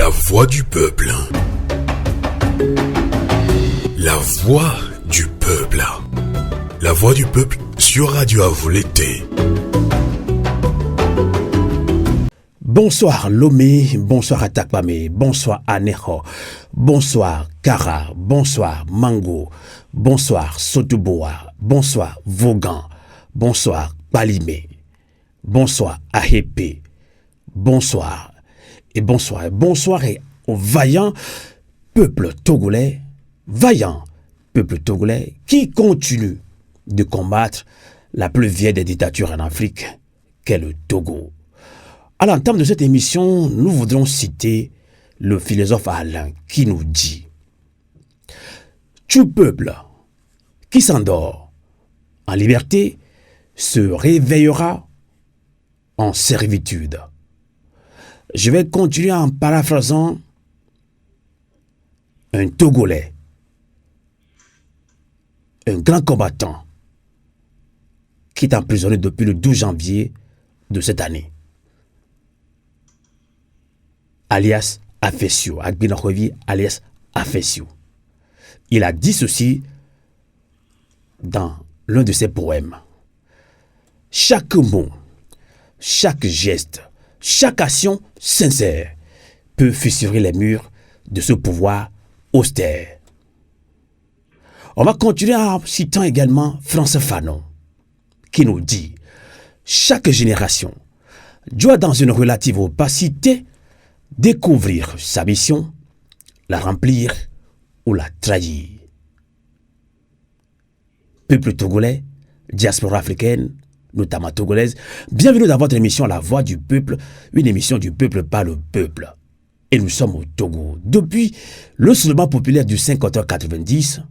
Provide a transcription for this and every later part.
La voix du peuple. La voix du peuple. La voix du peuple sur Radio Avou l'été. Bonsoir Lomé, bonsoir Atakpame, bonsoir Aneho, bonsoir Kara, bonsoir Mango, bonsoir Sotuboa, bonsoir Vaughan, bonsoir Balimé, bonsoir Ahepe, bonsoir et bonsoir. Bonsoir et au vaillant peuple togolais, qui continue de combattre la plus vieille des dictatures en Afrique, qu'est le Togo. À l'entame de cette émission, nous voudrons citer le philosophe Alain qui nous dit « Tout peuple qui s'endort en liberté se réveillera en servitude. » Je vais continuer en paraphrasant un Togolais, un grand combattant qui est emprisonné depuis le 12 janvier de cette année. Alias Afessio, Agbinokovi alias Afessio. Il a dit ceci dans l'un de ses poèmes. Chaque mot, chaque geste, chaque action sincère peut fissurer les murs de ce pouvoir austère. On va continuer en citant également François Fanon, qui nous dit « Chaque génération doit dans une relative opacité découvrir sa mission, la remplir ou la trahir. » Peuple togolais, diaspora africaine, notamment togolaise, bienvenue dans votre émission La Voix du Peuple, une émission du peuple par le peuple. Et nous sommes au Togo. Depuis le soulèvement populaire du 5 octobre 90,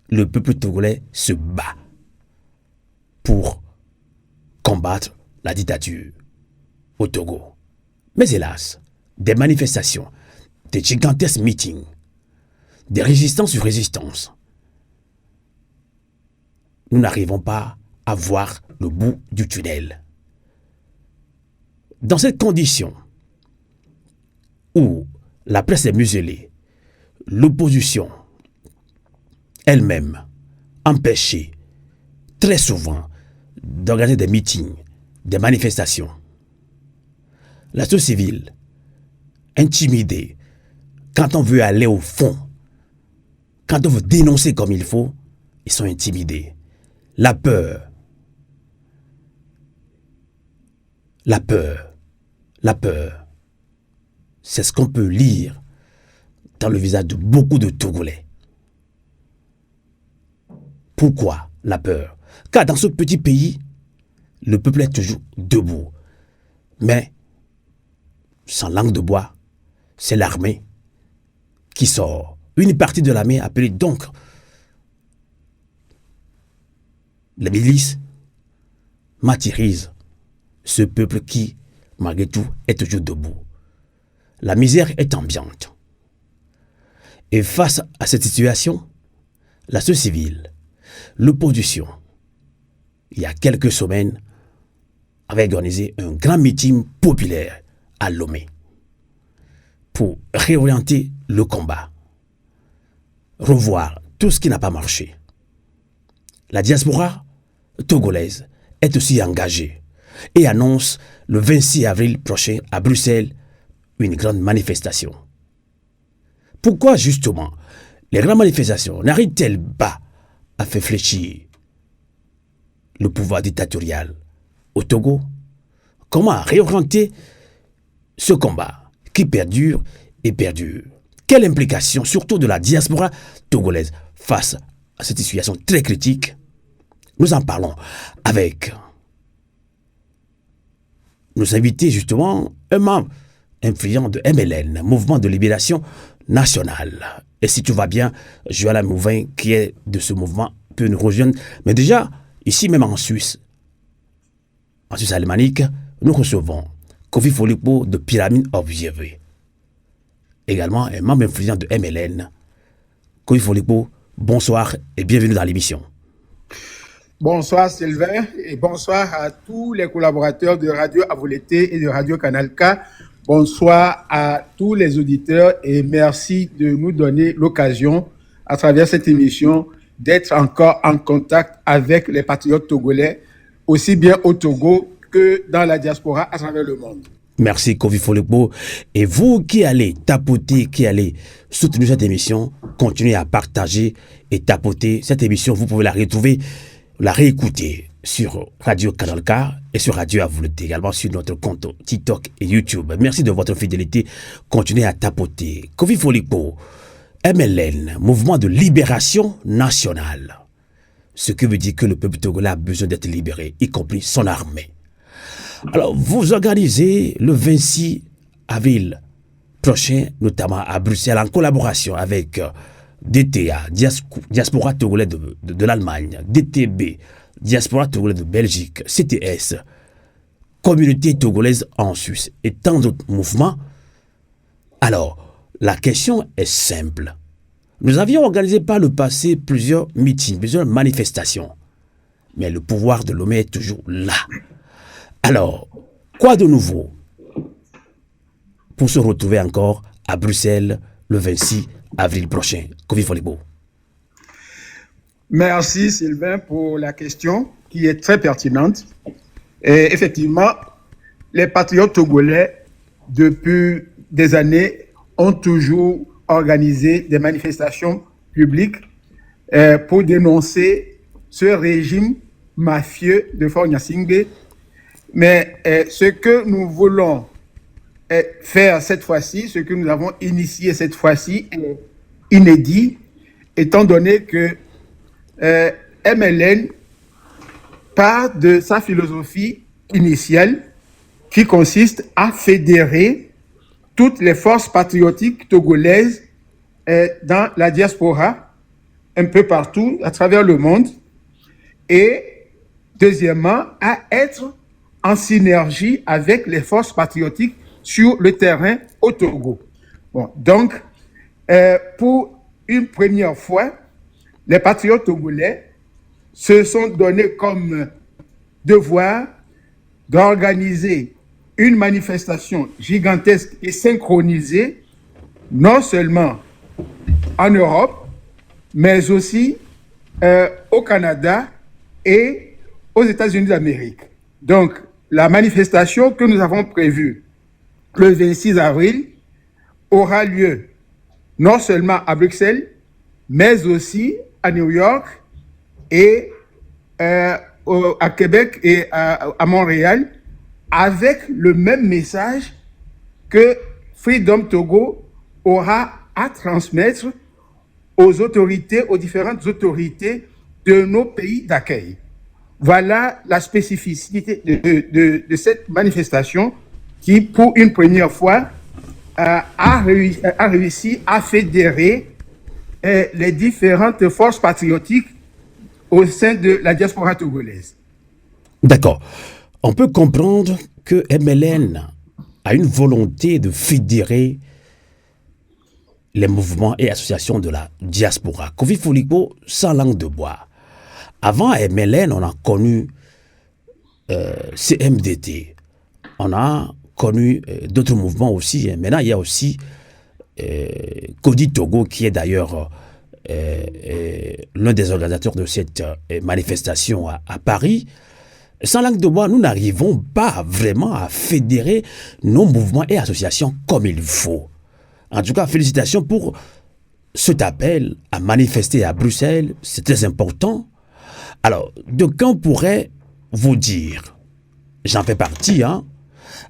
le peuple togolais se bat pour combattre la dictature au Togo. Mais hélas, des manifestations, des gigantesques meetings, des résistances sur résistance, nous n'arrivons pas à voir le bout du tunnel. Dans cette condition où la presse est muselée, l'opposition elle-même empêchée très souvent d'organiser des meetings, des manifestations, la société civile intimidée, quand on veut aller au fond, quand on veut dénoncer comme il faut, ils sont intimidés. La peur, c'est ce qu'on peut lire dans le visage de beaucoup de Togolais. Pourquoi la peur? Car dans ce petit pays, le peuple est toujours debout. Mais, sans langue de bois, c'est l'armée qui sort. Une partie de l'armée appelée donc la milice martyrise ce peuple qui, malgré tout, est toujours debout. La misère est ambiante. Et face à cette situation, la société civile, l'opposition, il y a quelques semaines, avait organisé un grand meeting populaire à Lomé pour réorienter le combat, revoir tout ce qui n'a pas marché. La diaspora togolaise est aussi engagée et annonce le 26 avril prochain à Bruxelles une grande manifestation. Pourquoi justement les grandes manifestations n'arrivent-elles pas à faire fléchir le pouvoir dictatorial au Togo? Comment réorienter ce combat qui perdure et perdure? Quelle implication, surtout de la diaspora togolaise, face à cette situation très critique? Nous en parlons avec nos invités, justement, un membre influent de MLN, Mouvement de Libération Nationale. Et si tout va bien, Joël Mouvin, qui est de ce mouvement, peut nous rejoindre. Mais déjà, ici même en Suisse alémanique, nous recevons Kofi Folipo de Pyramide Observer. Également, un membre influent de MLN. Kofi Folipo, bonsoir et bienvenue dans l'émission. Bonsoir Sylvain et bonsoir à tous les collaborateurs de Radio Avou l'été et de Radio Canal K Bonsoir à tous les auditeurs et merci de nous donner l'occasion, à travers cette émission, d'être encore en contact avec les patriotes togolais, aussi bien au Togo que dans la diaspora à travers le monde. Merci Kofi Foligbo. Et vous qui allez tapoter, qui allez soutenir cette émission, continuez à partager et tapoter cette émission. Vous pouvez la retrouver, la réécouter sur Radio Canal K et sur Radio Avouleté, également sur notre compte TikTok et YouTube. Merci de votre fidélité. Continuez à tapoter. Kofi Foligbo, MLN, Mouvement de Libération Nationale. Ce qui veut dire que le peuple togolais a besoin d'être libéré, y compris son armée. Alors, vous organisez le 26 avril prochain, notamment à Bruxelles, en collaboration avec DTA, Diaspora Togolais de l'Allemagne, DTB, Diaspora Togolais de Belgique, CTS, Communauté Togolaise en Suisse et tant d'autres mouvements. Alors, la question est simple. Nous avions organisé par le passé plusieurs meetings, plusieurs manifestations. Mais le pouvoir de l'homme est toujours là. Alors, quoi de nouveau pour se retrouver encore à Bruxelles le 26 avril prochain? Kofi Foligbo. Merci Sylvain pour la question qui est très pertinente. Et effectivement, les patriotes togolais, depuis des années, ont toujours organisé des manifestations publiques pour dénoncer ce régime mafieux de Faure Gnassingbé. Mais ce que nous voulons faire cette fois-ci, ce que nous avons initié cette fois-ci est inédit, étant donné que MLN part de sa philosophie initiale qui consiste à fédérer toutes les forces patriotiques togolaises dans la diaspora, un peu partout à travers le monde, et deuxièmement, à être en synergie avec les forces patriotiques sur le terrain au Togo. Bon, donc, pour une première fois, les patriotes togolais se sont donnés comme devoir d'organiser une manifestation gigantesque et synchronisée, non seulement en Europe, mais aussi au Canada et aux États-Unis d'Amérique. Donc, la manifestation que nous avons prévue le 26 avril aura lieu non seulement à Bruxelles, mais aussi à New York et à Québec et à Montréal, avec le même message que Freedom Togo aura à transmettre aux autorités, aux différentes autorités de nos pays d'accueil. Voilà la spécificité de cette manifestation qui, pour une première fois, a réussi à fédérer les différentes forces patriotiques au sein de la diaspora togolaise. D'accord. On peut comprendre que MLN a une volonté de fédérer les mouvements et associations de la diaspora. Kofi Foligbo, sans langue de bois. Avant MLN, on a connu CMDT. On a connu d'autres mouvements aussi. Maintenant, il y a aussi Kodi Togo, qui est d'ailleurs l'un des organisateurs de cette manifestation à Paris. Sans langue de bois, nous n'arrivons pas vraiment à fédérer nos mouvements et associations comme il faut. En tout cas, félicitations pour cet appel à manifester à Bruxelles. C'est très important. Alors, d'aucuns pourraient vous dire, j'en fais partie, hein.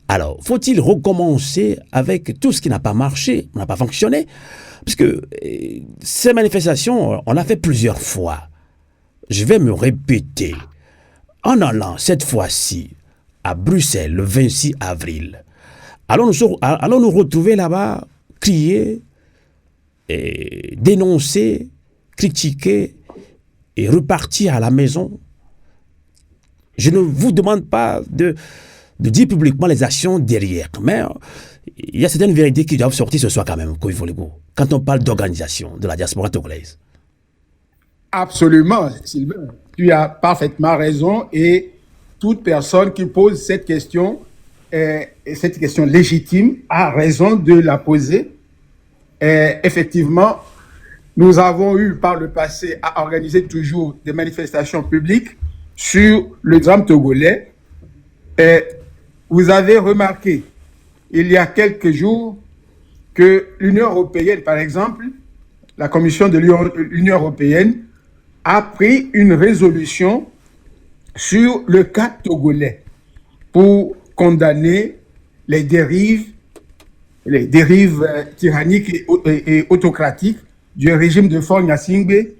Alors, faut-il recommencer avec tout ce qui n'a pas marché, n'a pas fonctionné? Parce que ces manifestations, on l'a fait plusieurs fois. Je vais me répéter. En allant cette fois-ci à Bruxelles le 26 avril, allons nous retrouver là-bas, crier, et dénoncer, critiquer et repartir à la maison. Je ne vous demande pas de dire publiquement les actions derrière, mais il y a certaines vérités qui doivent sortir ce soir quand même, quand on parle d'organisation de la diaspora togolaise. Absolument, Sylvain. Tu as parfaitement raison et toute personne qui pose cette question cette question légitime, a raison de la poser. Effectivement, nous avons eu par le passé à organiser toujours des manifestations publiques sur le drame togolais. Vous avez remarqué, il y a quelques jours, que l'Union européenne, par exemple, la Commission de l'Union européenne, a pris une résolution sur le cas togolais pour condamner les dérives tyranniques et autocratiques du régime de Faure Gnassingbé.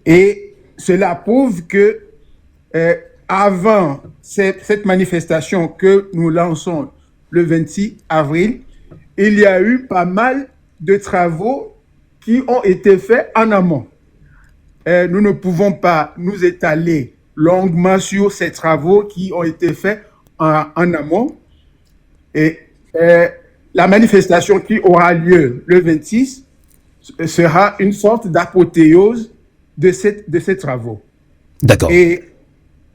Et cela prouve que avant cette manifestation que nous lançons le 26 avril, il y a eu pas mal de travaux qui ont été faits en amont. Nous ne pouvons pas nous étaler longuement sur ces travaux qui ont été faits en amont. Et la manifestation qui aura lieu le 26 sera une sorte d'apothéose de ces travaux. D'accord. Et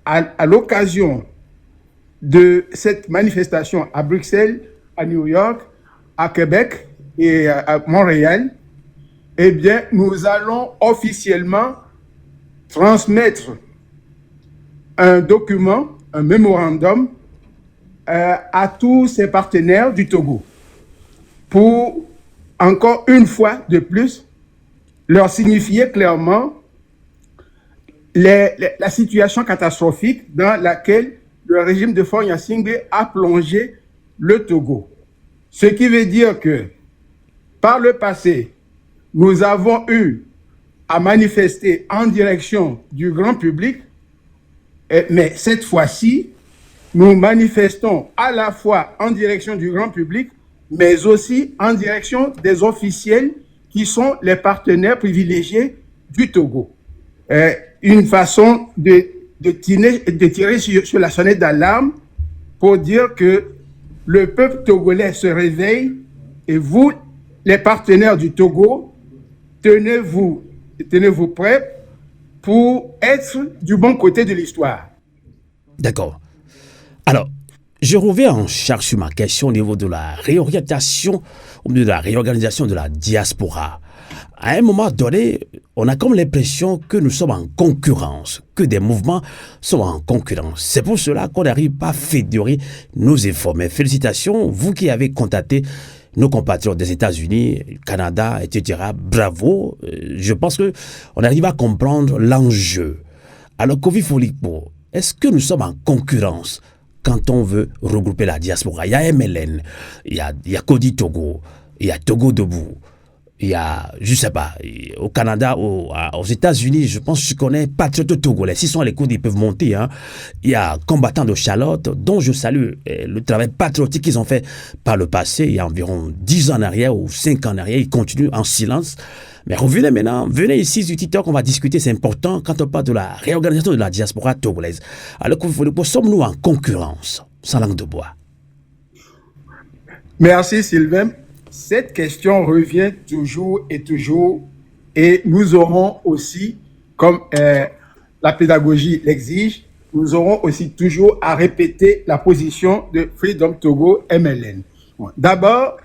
à l'occasion de cette manifestation à Bruxelles, à New York, à Québec et à Montréal, eh bien, nous allons officiellement transmettre un document, un mémorandum à tous ces partenaires du Togo pour, encore une fois de plus, leur signifier clairement la situation catastrophique dans laquelle le régime de Faure Gnassingbé a plongé le Togo. Ce qui veut dire que, par le passé, nous avons eu à manifester en direction du grand public, mais cette fois-ci, nous manifestons à la fois en direction du grand public, mais aussi en direction des officiels qui sont les partenaires privilégiés du Togo. Une façon de tirer sur la sonnette d'alarme pour dire que le peuple togolais se réveille et vous, les partenaires du Togo, tenez-vous prêts pour être du bon côté de l'histoire. D'accord. Alors, je reviens en charge sur ma question au niveau de la réorientation, au niveau de la réorganisation de la diaspora. À un moment donné, on a comme l'impression que nous sommes en concurrence, que des mouvements sont en concurrence. C'est pour cela qu'on n'arrive pas à fédérer nos efforts. Mais félicitations, vous qui avez contacté nos compatriotes des États-Unis, Canada, etc. Bravo. Je pense qu'on arrive à comprendre l'enjeu. Alors, Kofi Folikpo, est-ce que nous sommes en concurrence quand on veut regrouper la diaspora? Il y a MLN, il y a Cody Togo, il y a Togo Debout, il y a, je sais pas, au Canada, aux États-Unis, je pense que je connais Patriotes Togolais. S'ils sont à l'écoute, ils peuvent monter. Hein. Il y a Combattants de Charlotte, dont je salue le travail patriotique qu'ils ont fait par le passé, il y a environ 10 ans en arrière ou 5 ans en arrière. Ils continuent en silence. Mais revenez maintenant, venez ici sur TikTok, on va discuter, c'est important quand on parle de la réorganisation de la diaspora togolaise. Alors, sommes-nous en concurrence, sans langue de bois? Merci Sylvain. Cette question revient toujours et toujours, et nous aurons aussi, comme la pédagogie l'exige, nous aurons aussi toujours à répéter la position de Freedom Togo MLN. D'abord,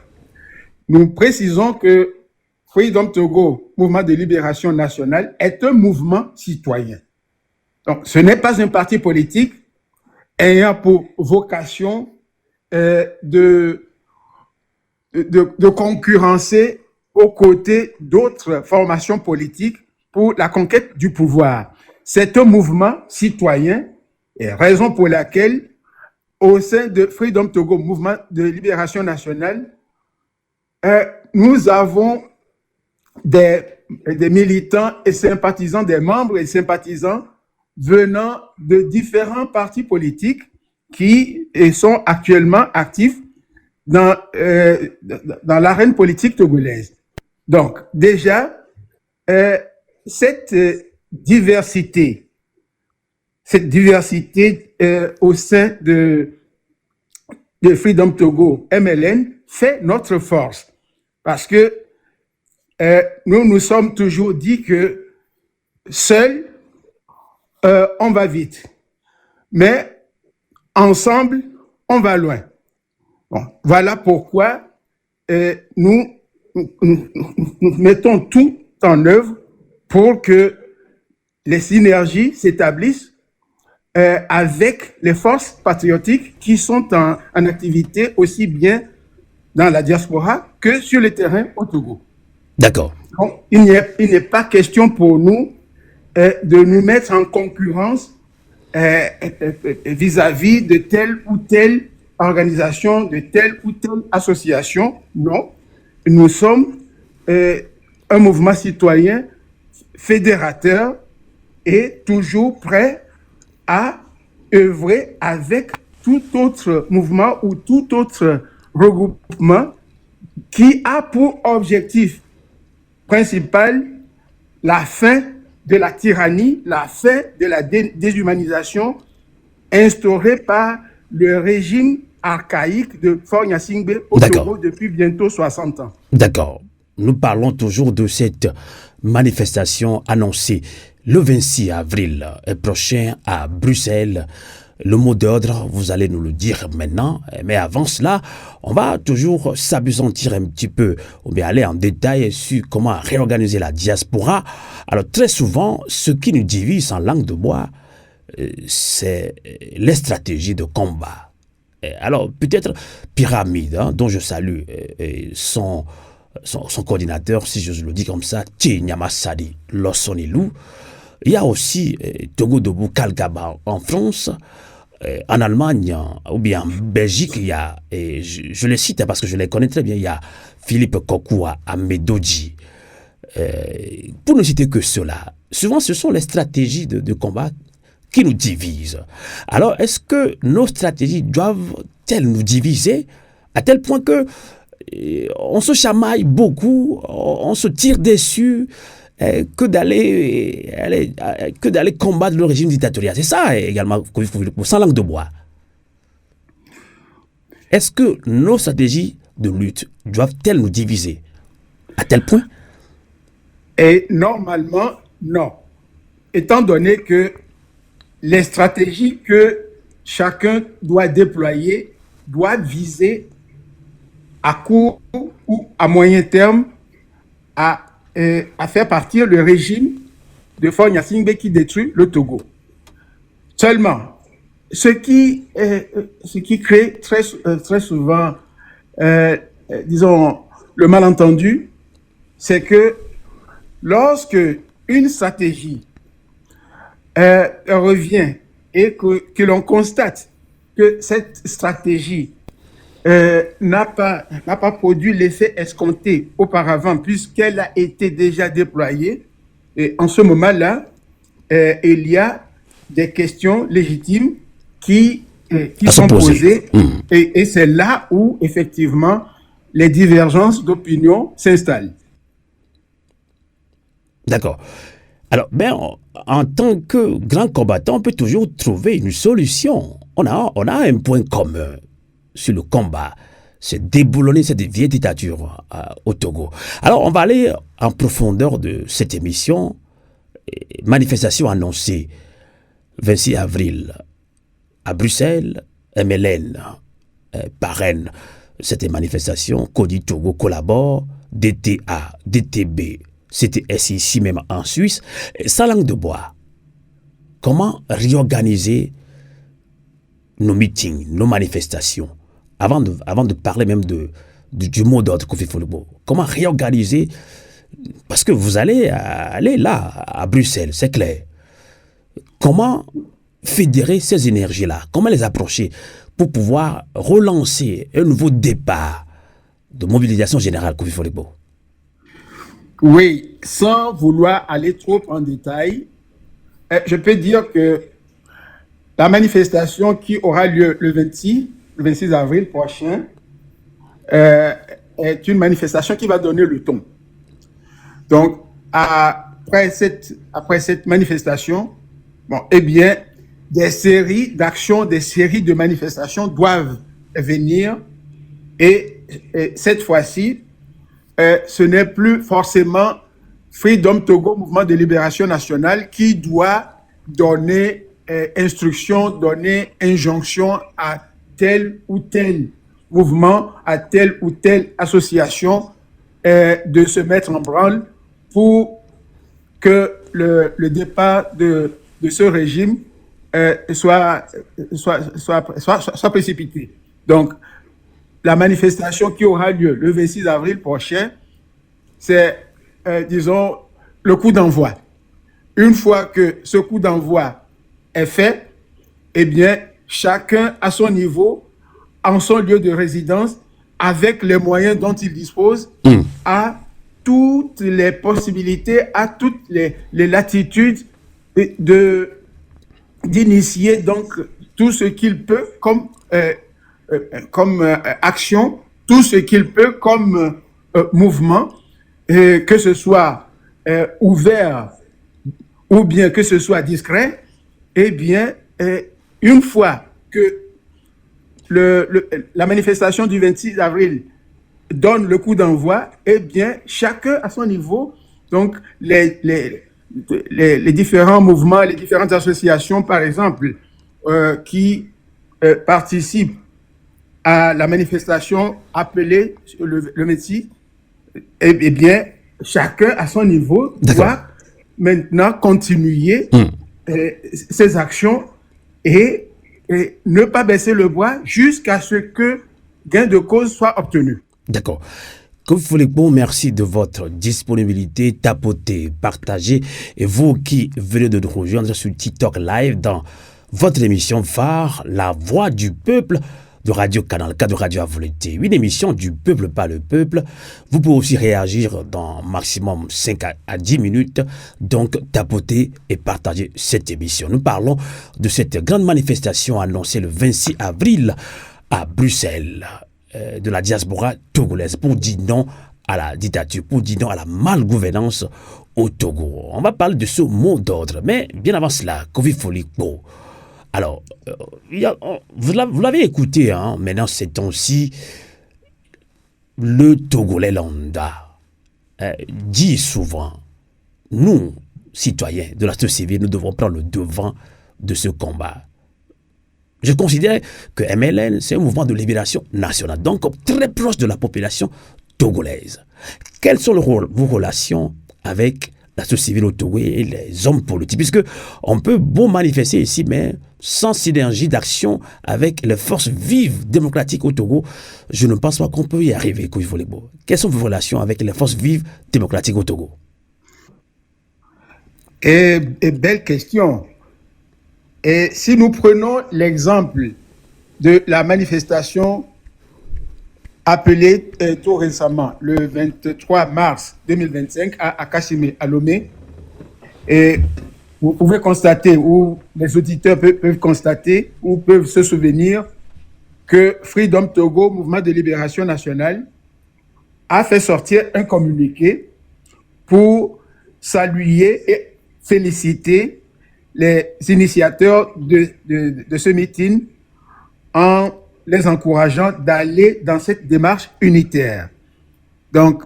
nous précisons que Freedom Togo, Mouvement de Libération Nationale, est un mouvement citoyen. Donc, ce n'est pas un parti politique ayant pour vocation de concurrencer aux côtés d'autres formations politiques pour la conquête du pouvoir. C'est un mouvement citoyen, et raison pour laquelle, au sein de Freedom Togo, Mouvement de Libération Nationale, nous avons des militants et sympathisants, des membres et sympathisants venant de différents partis politiques qui sont actuellement actifs dans l'arène politique togolaise. Donc, déjà, cette diversité au sein de Freedom Togo MLN fait notre force. Parce que nous nous sommes toujours dit que seul, on va vite. Mais ensemble, on va loin. Bon, voilà pourquoi nous mettons tout en œuvre pour que les synergies s'établissent avec les forces patriotiques qui sont en activité aussi bien dans la diaspora que sur le terrain au Togo. D'accord. Donc, il n'est pas question pour nous de nous mettre en concurrence vis-à-vis de telle ou telle organisation, de telle ou telle association. Non, nous sommes un mouvement citoyen fédérateur et toujours prêt à œuvrer avec tout autre mouvement ou tout autre regroupement qui a pour objectif principal la fin de la tyrannie, la fin de la déshumanisation instaurée par le régime archaïque de Faure Gnassingbé au Togo depuis bientôt 60 ans. D'accord. Nous parlons toujours de cette manifestation annoncée le 26 avril prochain à Bruxelles. Le mot d'ordre, vous allez nous le dire maintenant, mais avant cela, on va toujours s'apesantir un petit peu, ou bien aller en détail sur comment réorganiser la diaspora. Alors très souvent, ce qui nous divise en langue de bois, c'est les stratégies de combat. Alors peut-être Pyramide, dont je salue son coordinateur, si je le dis comme ça, Tchéniamasadi Lossonilou. Il y a aussi Togo Debout Kalgaba en France, en Allemagne ou bien en Belgique, il y a, et je les cite parce que je les connais très bien, il y a Philippe Kokoua à Medoji. Pour ne citer que cela, souvent ce sont les stratégies de combat qui nous divisent. Alors est-ce que nos stratégies doivent-elles nous diviser à tel point que on se chamaille beaucoup, on se tire dessus, que d'aller combattre le régime dictatorial. C'est ça également, sans langue de bois. Est-ce que nos stratégies de lutte doivent-elles nous diviser à tel point? Et normalement, non. Étant donné que les stratégies que chacun doit déployer doivent viser à court ou à moyen terme à faire partir le régime de Faure Gnassingbé qui détruit le Togo. Seulement, ce qui crée très souvent, disons, le malentendu, c'est que lorsque une stratégie revient et que l'on constate que cette stratégie n'a pas produit l'effet escompté auparavant puisqu'elle a été déjà déployée. Et en ce moment-là, il y a des questions légitimes qui sont posées et c'est là où effectivement les divergences d'opinion s'installent. D'accord. Alors, en tant que grand combattant, on peut toujours trouver une solution. On a un point commun sur le combat, c'est déboulonner cette vieille dictature au Togo. Alors, on va aller en profondeur de cette émission. Manifestation annoncée 26 avril à Bruxelles, MLN parraine cette manifestation. Cody Togo collabore, DTA, DTB, CTS ici même en Suisse. Sans langue de bois, comment réorganiser nos meetings, nos manifestations? Avant de parler même du mot d'ordre Kofi Folubo, comment réorganiser? Parce que vous allez aller là, à Bruxelles, c'est clair. Comment fédérer ces énergies-là? Comment les approcher pour pouvoir relancer un nouveau départ de mobilisation générale Kofi Folubo? Oui, sans vouloir aller trop en détail, je peux dire que la manifestation qui aura lieu le 26 avril prochain est une manifestation qui va donner le ton. Donc, après cette manifestation, eh bien, des séries d'actions, des séries de manifestations doivent venir et cette fois-ci, ce n'est plus forcément Freedom Togo, Mouvement de Libération Nationale, qui doit donner instruction, donner injonction à tel ou tel mouvement, à telle ou telle association de se mettre en branle pour que le départ de ce régime soit précipité. Donc, la manifestation qui aura lieu le 26 avril prochain, c'est, disons, le coup d'envoi. Une fois que ce coup d'envoi est fait, eh bien, chacun à son niveau, en son lieu de résidence, avec les moyens dont il dispose, a toutes les possibilités, a toutes les latitudes d'initier donc tout ce qu'il peut comme action, tout ce qu'il peut comme mouvement, que ce soit ouvert ou bien que ce soit discret. Eh bien, une fois que la manifestation du 26 avril donne le coup d'envoi, eh bien, chacun à son niveau, donc les différents mouvements, les différentes associations, par exemple, qui participent à la manifestation appelée le 26, eh bien, chacun à son niveau doit maintenant continuer ses actions et ne pas baisser le bras jusqu'à ce que gain de cause soit obtenu. D'accord. Comme Folikpo, merci de votre disponibilité, tapoter, partager. Et vous qui venez de nous rejoindre sur TikTok Live dans votre émission phare, La Voix du Peuple de Radio Canal K de Radio Avolete. Une émission du peuple par le peuple. Vous pouvez aussi réagir dans maximum 5 à 10 minutes. Donc, tapoter et partager cette émission. Nous parlons de cette grande manifestation annoncée le 26 avril à Bruxelles, de la diaspora togolaise, pour dire non à la dictature, pour dire non à la malgouvernance au Togo. On va parler de ce mot d'ordre, mais bien avant cela, Kofi Folikpo. Alors, vous l'avez écouté, hein, maintenant ces temps-ci, le Togolais lambda dit souvent, nous, citoyens de la société civile, nous devons prendre le devant de ce combat. Je considère que MLN, c'est un mouvement de libération nationale, donc très proche de la population togolaise. Quelles sont vos relations avec la société civile au Togo et les hommes politiques? Puisque on peut beau manifester ici, mais sans synergie d'action avec les forces vives démocratiques au Togo, je ne pense pas qu'on peut y arriver. Quelles sont vos relations avec les forces vives démocratiques au Togo? Et belle question. Et si nous prenons l'exemple de la manifestation appelée tout récemment, le 23 mars 2025 à Kassimé, à Lomé, et vous pouvez constater, ou les auditeurs peuvent constater, ou peuvent se souvenir que Freedom Togo, Mouvement de Libération Nationale, a fait sortir un communiqué pour saluer et féliciter les initiateurs de ce meeting en les encourageant d'aller dans cette démarche unitaire. Donc,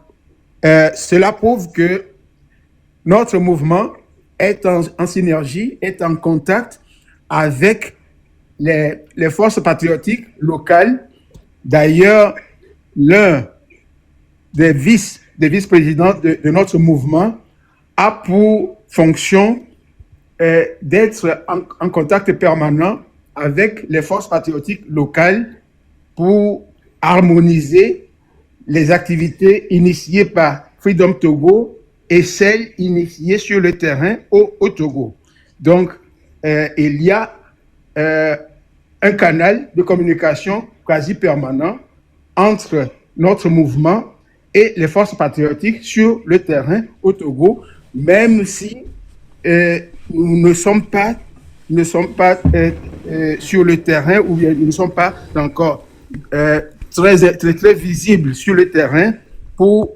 cela prouve que notre mouvement est en synergie, est en contact avec les forces patriotiques locales. D'ailleurs, l'un des vice-présidents de notre mouvement a pour fonction d'être en contact permanent avec les forces patriotiques locales pour harmoniser les activités initiées par Freedom Togo et celles initiées sur le terrain au Togo. Donc, il y a un canal de communication quasi permanent entre notre mouvement et les forces patriotiques sur le terrain au Togo, même si nous ne sommes pas sur le terrain, ou bien nous ne sommes pas encore très visibles sur le terrain pour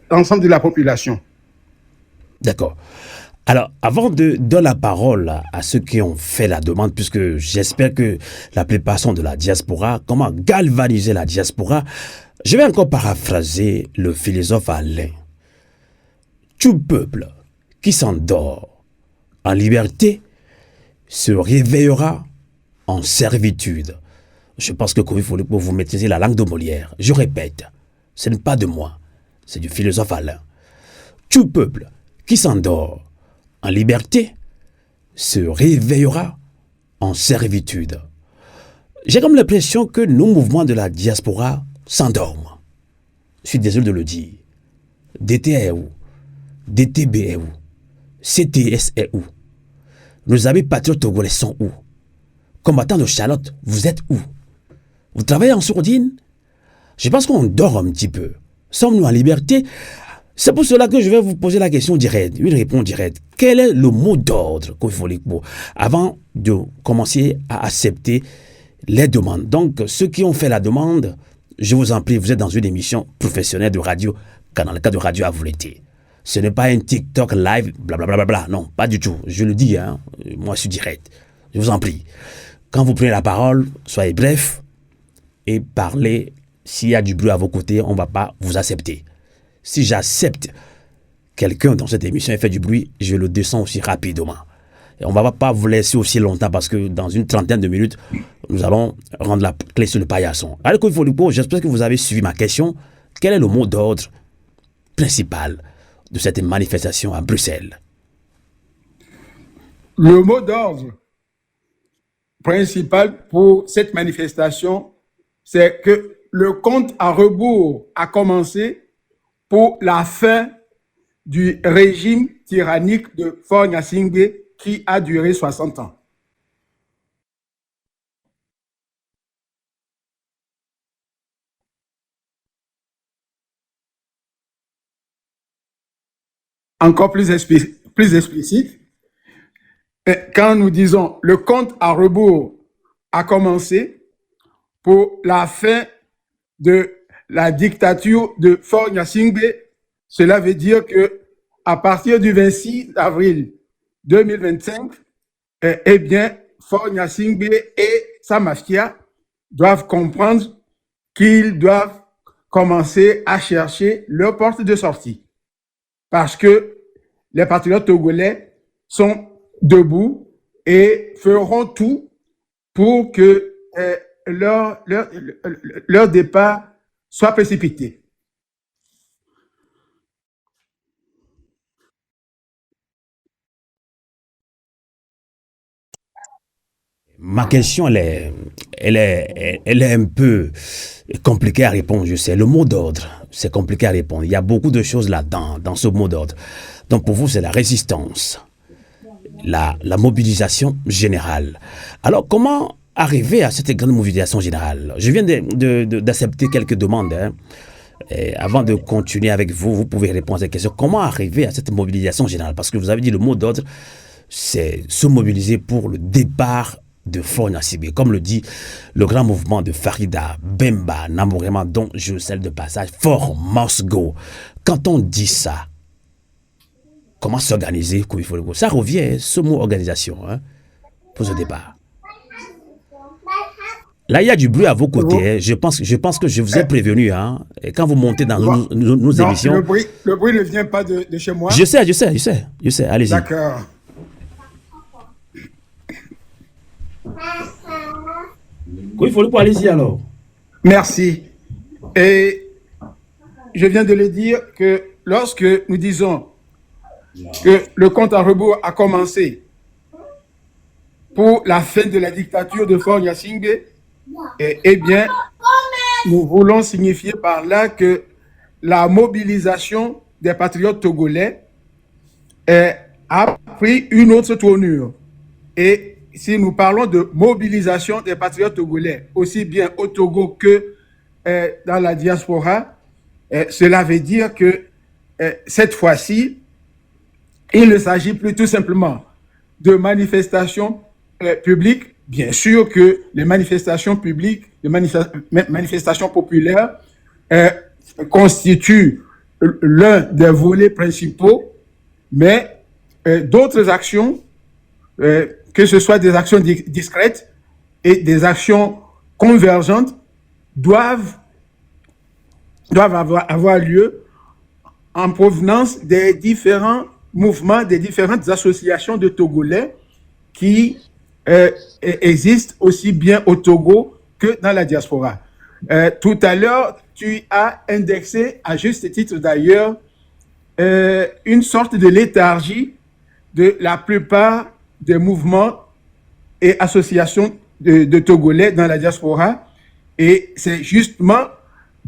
l'ensemble de la population. D'accord. Alors, avant de donner la parole à ceux qui ont fait la demande, puisque j'espère que la plupart sont de la diaspora, comment galvaniser la diaspora, je vais encore paraphraser le philosophe Alain. Tout peuple qui s'endort en liberté se réveillera en servitude. Je pense que Kofi Folipo, vous maîtrisez la langue de Molière. Je répète, ce n'est pas de moi, c'est du philosophe Alain. Tout peuple qui s'endort en liberté se réveillera en servitude. J'ai comme l'impression que nos mouvements de la diaspora s'endorment. Je suis désolé de le dire. DT est où? DTB est où? CTS est où? Nos amis patriotes togolais sont où? Combattants de Charlotte, vous êtes où? Vous travaillez en sourdine? Je pense qu'on dort un petit peu. Sommes-nous en liberté? C'est pour cela que je vais vous poser la question directe, une réponse directe. Quel est le mot d'ordre qu'il faut avant de commencer à accepter les demandes? Donc, ceux qui ont fait la demande, je vous en prie, vous êtes dans une émission professionnelle de radio, dans le cas de Radio à vous l'été. Ce n'est pas un TikTok live, blablabla, non, pas du tout. Je le dis, hein, moi je suis direct. Je vous en prie. Quand vous prenez la parole, soyez bref et parlez. S'il y a du bruit à vos côtés, on ne va pas vous accepter. Si j'accepte quelqu'un dans cette émission et fait du bruit, je le descends aussi rapidement. Et on ne va pas vous laisser aussi longtemps parce que dans une trentaine de minutes, nous allons rendre la clé sur le paillasson. Alors, j'espère que vous avez suivi ma question. Quel est le mot d'ordre principal de cette manifestation à Bruxelles? Le mot d'ordre principal pour cette manifestation, c'est que le compte à rebours a commencé pour la fin du régime tyrannique de Faure Gnassingbé qui a duré 60 ans. Encore plus explicite, quand nous disons le compte à rebours a commencé pour la fin de la dictature de Faure Gnassingbé, cela veut dire que à partir du 26 avril 2025, eh bien, Faure Gnassingbé et sa mafia doivent comprendre qu'ils doivent commencer à chercher leur porte de sortie. Parce que les patriotes togolais sont debout et feront tout pour que leur départ soit précipité. Ma question, elle est un peu compliquée à répondre, je sais. Le mot d'ordre, c'est compliqué à répondre. Il y a beaucoup de choses là-dedans, dans ce mot d'ordre. Donc pour vous, c'est la résistance, la mobilisation générale. Alors, comment arriver à cette grande mobilisation générale? Je viens d'accepter quelques demandes. Hein. Et avant de continuer avec vous, vous pouvez répondre à cette question. Comment arriver à cette mobilisation générale? Parce que vous avez dit le mot d'ordre, c'est se mobiliser pour le départ de Faure Gnassingbé. Comme le dit le grand mouvement de Farida Bemba Namourema, dont je salue de passage, Faure must go. Quand on dit ça, comment s'organiser? Ça revient, ce mot organisation, hein, pour ce départ. Là, il y a du bruit à vos côtés. Hein. Je pense que je vous ai prévenu. Hein. Et quand vous montez dans nos émissions... Le bruit ne vient pas de chez moi. Je sais. Allez-y. D'accord. Il faut le pour allez-y alors. Merci. Et je viens de le dire que lorsque nous disons que le compte à rebours a commencé pour la fin de la dictature de Faure Gnassingbé, eh bien, nous voulons signifier par là que la mobilisation des patriotes togolais a pris une autre tournure. Et si nous parlons de mobilisation des patriotes togolais, aussi bien au Togo que dans la diaspora, cela veut dire que cette fois-ci, il ne s'agit plus tout simplement de manifestations publiques. Bien sûr que les manifestations publiques, les manifestations populaires constituent l'un des volets principaux, mais d'autres actions, que ce soit des actions discrètes et des actions convergentes, doivent avoir lieu en provenance des différents mouvements, des différentes associations de Togolais qui existent aussi bien au Togo que dans la diaspora. Tout à l'heure, tu as indexé, à juste titre d'ailleurs, une sorte de léthargie de la plupart des mouvements et associations de Togolais dans la diaspora. Et c'est justement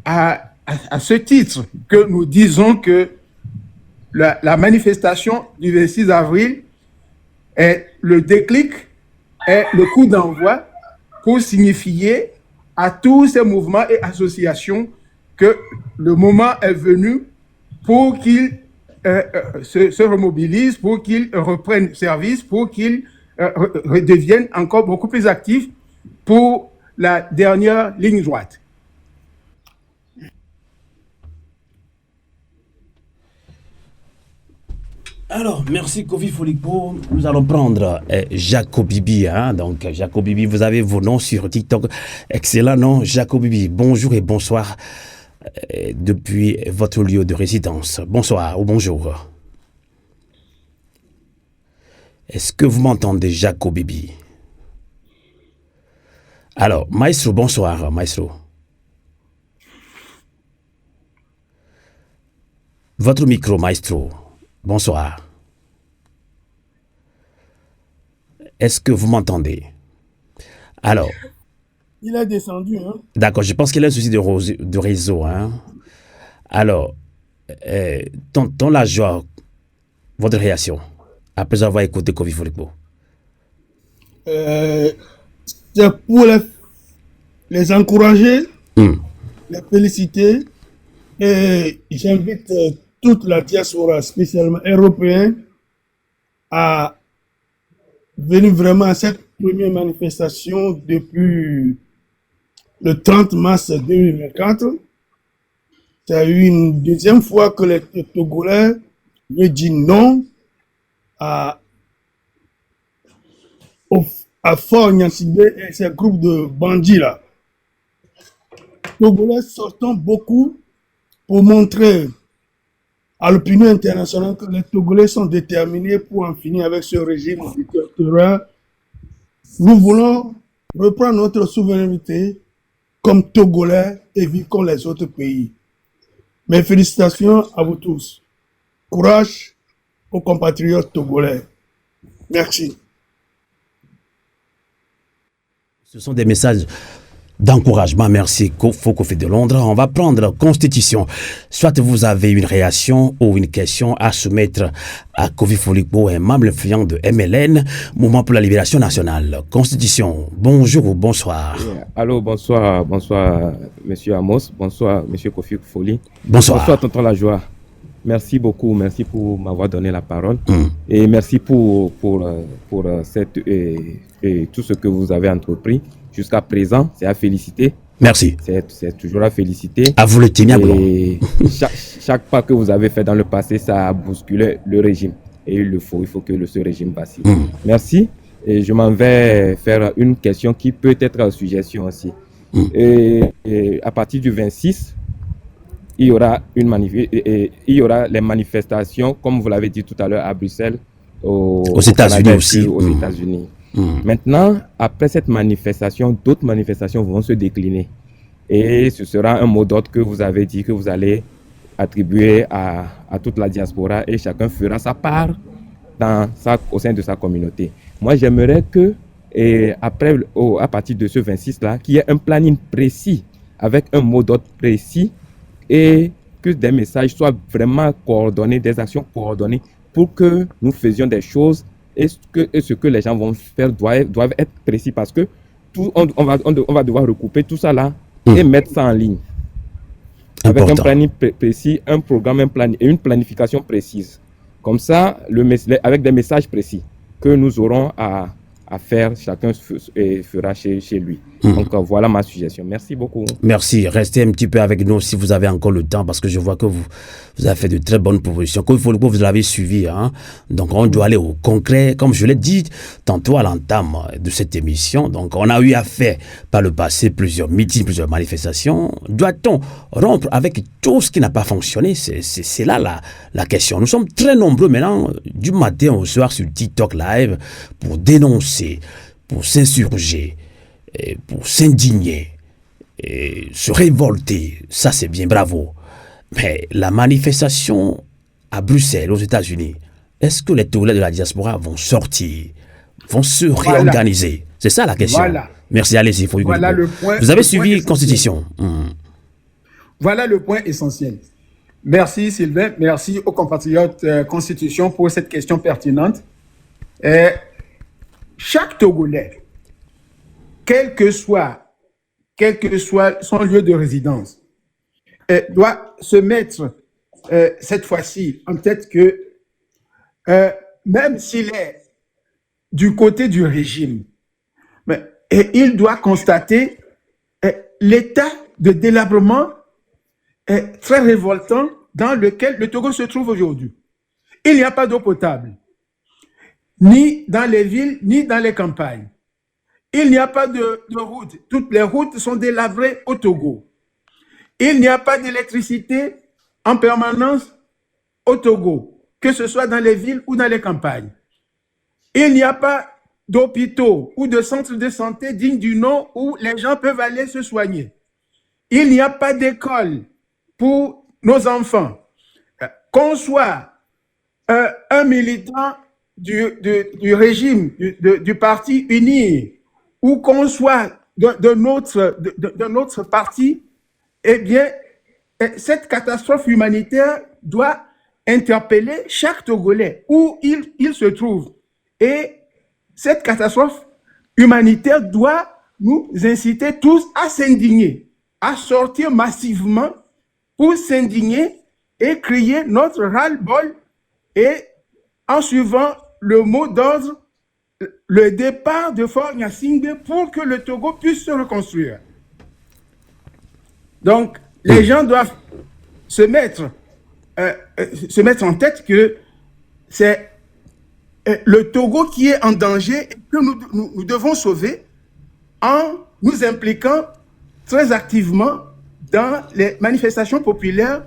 à ce titre que nous disons que la manifestation du 26 avril est le déclic, est le coup d'envoi pour signifier à tous ces mouvements et associations que le moment est venu pour qu'ils se remobilisent, pour qu'ils reprennent service, pour qu'ils redeviennent encore beaucoup plus actifs pour la dernière ligne droite. Alors, merci Kofi Folikpo. Nous allons prendre Jacob Bibi. Donc, Jacob Bibi, vous avez vos noms sur TikTok. Excellent nom, Jacob Bibi. Bonjour et bonsoir depuis votre lieu de résidence. Bonsoir ou bonjour. Est-ce que vous m'entendez, Jacob Bibi? Alors, Maestro, bonsoir, Maestro. Votre micro, Maestro. Bonsoir. Est-ce que vous m'entendez? Alors. Il a descendu. D'accord, je pense qu'il a un souci de réseau. Alors, tonton La Joie, votre réaction après avoir écouté Kofi Folikpo? C'est pour les encourager, les féliciter, et j'invite toute la diaspora, spécialement européenne, à venir vraiment à cette première manifestation depuis le 30 mars 2024. C'est une deuxième fois que les Togolais me disent non à Fort Nyansibé et ces groupes de bandits là. Togolais sortons beaucoup pour montrer à l'opinion internationale que les Togolais sont déterminés pour en finir avec ce régime dictatorial. Nous voulons reprendre notre souveraineté comme Togolais et vivre comme les autres pays. Mes félicitations à vous tous. Courage aux compatriotes togolais. Merci. Ce sont des messages d'encouragement. Merci, Kofi de Londres. On va prendre Constitution. Soit vous avez une réaction ou une question à soumettre à Kofi Folikpo, un membre influent de MLN, Mouvement pour la Libération Nationale. Constitution, bonjour ou bonsoir. Allô, bonsoir, monsieur Amos. Bonsoir, monsieur Kofi Foli. Bonsoir. Bonsoir, tonton La Joie. Merci beaucoup, merci pour m'avoir donné la parole. Et merci pour cette, et tout ce que vous avez entrepris jusqu'à présent. C'est à féliciter. Merci. C'est toujours à féliciter. À vous le tenir. Et chaque pas que vous avez fait dans le passé, ça a bousculé le régime. Et il faut que ce régime vacille. Merci. Et je m'en vais faire une question qui peut être une suggestion aussi. Et à partir du 26, il y aura les manifestations, comme vous l'avez dit tout à l'heure, à Bruxelles, aux États-Unis aussi. Aux États-Unis. Maintenant, après cette manifestation, d'autres manifestations vont se décliner. Et ce sera un mot d'ordre que vous avez dit que vous allez attribuer à toute la diaspora et chacun fera sa part au sein de sa communauté. Moi, j'aimerais que, à partir de ce 26-là, qu'il y ait un planning précis avec un mot d'ordre précis et que des messages soient vraiment coordonnés, des actions coordonnées pour que nous faisions des choses et ce que les gens vont faire doivent être précis parce que on va devoir recouper tout ça là et mettre ça en ligne. Avec un planning précis, un programme, et une planification précise. Comme ça, avec des messages précis que nous aurons à faire, chacun fera chez lui. Donc voilà ma suggestion. Merci beaucoup. Merci. Restez un petit peu avec nous si vous avez encore le temps parce que je vois que vous avez fait de très bonnes propositions. Comme il faut, vous l'avez suivi. Donc on doit aller au concret. Comme je l'ai dit tantôt à l'entame de cette émission. Donc on a eu à faire par le passé plusieurs meetings, plusieurs manifestations. Doit-on rompre avec tout ce qui n'a pas fonctionné? C'est là la question. Nous sommes très nombreux maintenant du matin au soir sur TikTok Live pour dénoncer, pour s'insurger pour s'indigner, et se révolter. Ça, c'est bien, bravo. Mais la manifestation à Bruxelles, aux États-Unis, est-ce que les Togolais de la diaspora vont sortir, vont se réorganiser? C'est ça la question. Voilà. Merci, allez-y. Voilà le point. Vous avez suivi la Constitution. Voilà le point essentiel. Merci Sylvain, merci aux compatriotes Constitution pour cette question pertinente. Chaque Togolais, quel que soit son lieu de résidence, doit se mettre cette fois-ci en tête que même s'il est du côté du régime, il doit constater l'état de délabrement très révoltant dans lequel le Togo se trouve aujourd'hui. Il n'y a pas d'eau potable, ni dans les villes, ni dans les campagnes. Il n'y a pas de route. Toutes les routes sont délabrées au Togo. Il n'y a pas d'électricité en permanence au Togo, que ce soit dans les villes ou dans les campagnes. Il n'y a pas d'hôpitaux ou de centres de santé dignes du nom où les gens peuvent aller se soigner. Il n'y a pas d'école pour nos enfants. Qu'on soit un militant du régime, du parti uni, ou qu'on soit d'un autre parti, eh bien, cette catastrophe humanitaire doit interpeller chaque Togolais où il se trouve. Et cette catastrophe humanitaire doit nous inciter tous à s'indigner, à sortir massivement pour s'indigner et crier notre ras-le-bol, et en suivant le mot d'ordre, le départ de Fort Gnassingbé pour que le Togo puisse se reconstruire. Donc, les gens doivent se mettre en tête que c'est le Togo qui est en danger et que nous devons sauver en nous impliquant très activement dans les manifestations populaires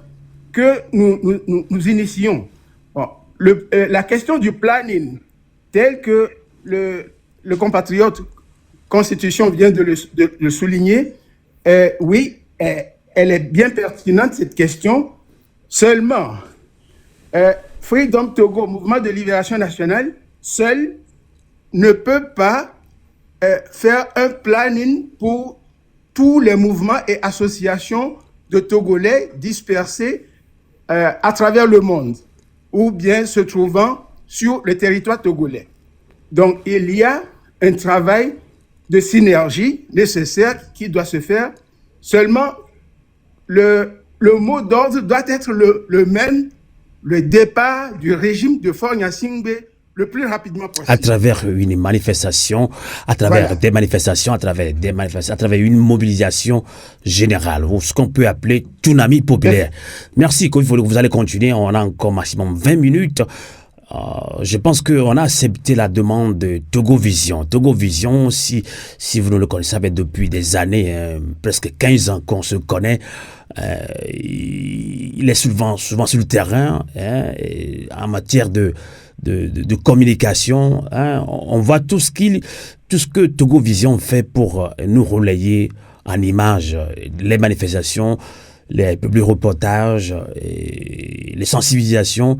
que nous initions. Bon, la question du planning, tel que le compatriote Constitution vient de le souligner, oui, elle est bien pertinente, cette question. Seulement, Freedom Togo, Mouvement de Libération Nationale, seul ne peut pas faire un planning pour tous les mouvements et associations de Togolais dispersés à travers le monde, ou bien se trouvant sur le territoire togolais. Donc, il y a un travail de synergie nécessaire qui doit se faire. Seulement, le mot d'ordre doit être le même, le départ du régime de Fort Gnassingbé le plus rapidement possible. À travers une manifestation, à travers des manifestations, à travers une mobilisation générale, ou ce qu'on peut appeler tsunami populaire. Merci, vous allez continuer, on a encore maximum 20 minutes. Je pense qu'on a accepté la demande de Togo Vision. Togo Vision, si vous ne le connaissez pas depuis des années, presque 15 ans qu'on se connaît, il est souvent sur le terrain, en matière de communication. On voit tout ce que Togo Vision fait pour nous relayer en images les manifestations, les publics reportages, les sensibilisations,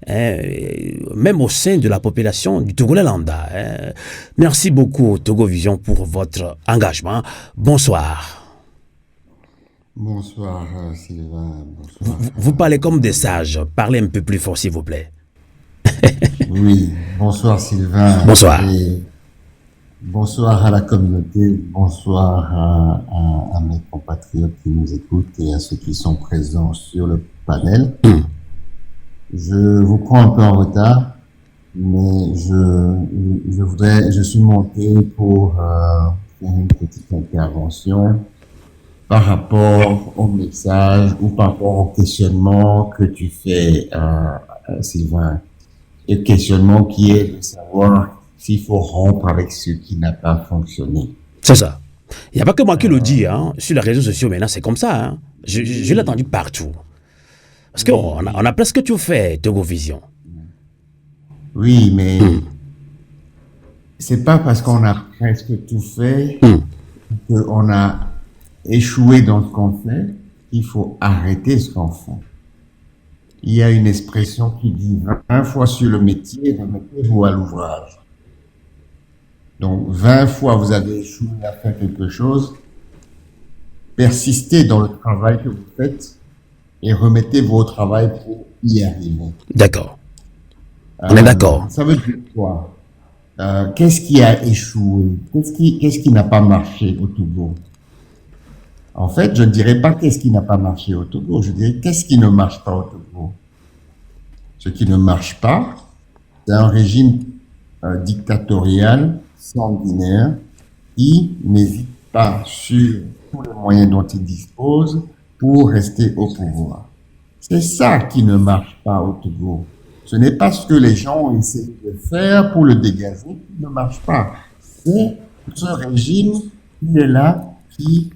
même au sein de la population du Togolais lambda. Merci beaucoup Togo Vision pour votre engagement. Bonsoir. Bonsoir Sylvain. Bonsoir. Vous parlez comme des sages. Parlez un peu plus fort s'il vous plaît. Oui, bonsoir Sylvain. Bonsoir. Et bonsoir à la communauté, bonsoir à mes compatriotes qui nous écoutent et à ceux qui sont présents sur le panel. Je vous prends un peu en retard, mais je suis monté pour faire une petite intervention par rapport au message ou par rapport au questionnement que tu fais, Sylvain. Et le questionnement qui est de savoir s'il faut rompre avec ce qui n'a pas fonctionné. C'est ça. Il n'y a pas que moi qui le dis. Sur les réseaux sociaux, maintenant, c'est comme ça. Je l'ai entendu partout. Parce qu'on a presque tout fait, Togo Vision. Oui, mais c'est pas parce qu'on a presque tout fait qu'on a échoué dans ce qu'on fait, il faut arrêter ce qu'on fait. Il y a une expression qui dit 20 fois sur le métier, remettez-vous à l'ouvrage. Donc 20 fois vous avez échoué à faire quelque chose, persistez dans le travail que vous faites et remettez-vous au travail pour y arriver. D'accord. On est d'accord. Ça veut dire quoi? Qu'est-ce qui a échoué? Qu'est-ce qui n'a pas marché au Togo? En fait, je ne dirais pas qu'est-ce qui n'a pas marché au Togo, je dirais qu'est-ce qui ne marche pas au Togo. Ce qui ne marche pas, c'est un régime dictatorial, sanguinaire, qui n'hésite pas sur tous les moyens dont il dispose pour rester au pouvoir. C'est ça qui ne marche pas au Togo. Ce n'est pas ce que les gens ont essayé de faire pour le dégager qui ne marche pas. C'est ce régime qui est là, qui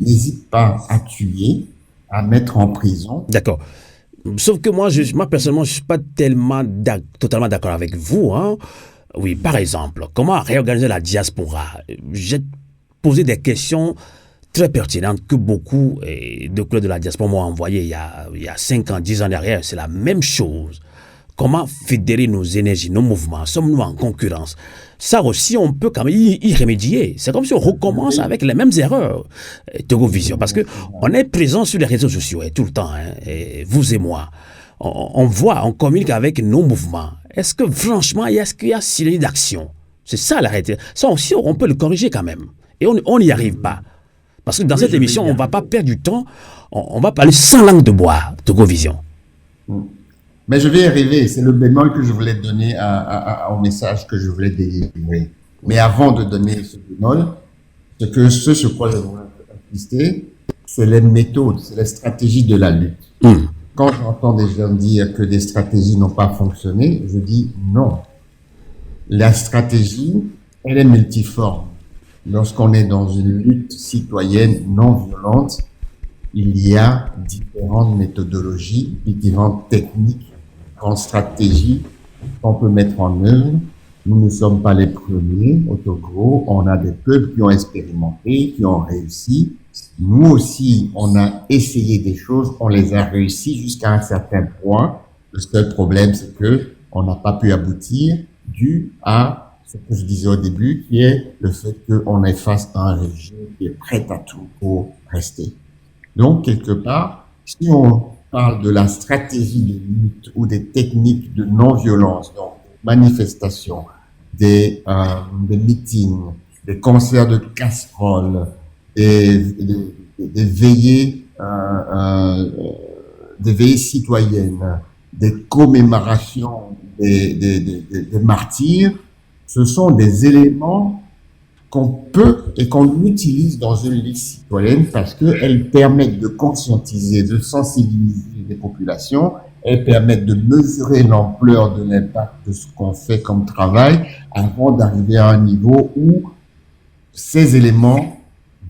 n'hésite pas à tuer, à mettre en prison. D'accord. Sauf que moi, personnellement, je ne suis pas totalement d'accord avec vous. Hein. Oui, par exemple, comment réorganiser la diaspora? J'ai posé des questions très pertinentes que beaucoup de clubs de la diaspora m'ont envoyées il y a 5 ans, 10 ans derrière. C'est la même chose. Comment fédérer nos énergies, nos mouvements? Sommes-nous en concurrence? Ça aussi, on peut quand même y remédier. C'est comme si on recommence avec les mêmes erreurs. Togo Vision, parce que on est présent sur les réseaux sociaux tout le temps, hein, et vous et moi. On voit, on communique avec nos mouvements. Est-ce que franchement, est-ce qu'il y a synergie d'action? C'est ça la réalité. Ça aussi, on peut le corriger quand même. Et on n'y arrive pas. Parce que dans cette émission, on ne va pas perdre du temps. On va parler sans langue de bois, Togo Vision. Mais je vais y arriver. C'est le bémol que je voulais donner au message que je voulais délivrer. Mais avant de donner ce bémol, ce sur quoi je voudrais insister, c'est les méthodes, c'est les stratégies de la lutte. Quand j'entends des gens dire que des stratégies n'ont pas fonctionné, je dis non. La stratégie, elle est multiforme. Lorsqu'on est dans une lutte citoyenne non violente, il y a différentes méthodologies, différentes techniques, différentes stratégies qu'on peut mettre en œuvre. Nous ne sommes pas les premiers au Togo. On a des peuples qui ont expérimenté, qui ont réussi. Nous aussi, on a essayé des choses, on les a réussi jusqu'à un certain point. Le seul problème, c'est que on n'a pas pu aboutir dû à ce que je disais au début, qui est le fait qu'on est face à un régime qui est prêt à tout pour rester. Donc, quelque part, si on parle de la stratégie de lutte ou des techniques de non-violence, donc manifestations, des meetings, des concerts de casseroles, des veillées citoyennes, des commémorations des martyrs, ce sont des éléments qu'on peut et qu'on utilise dans une lutte citoyenne parce qu'elles permettent de conscientiser, de sensibiliser les populations, elles permettent de mesurer l'ampleur de l'impact de ce qu'on fait comme travail avant d'arriver à un niveau où ces éléments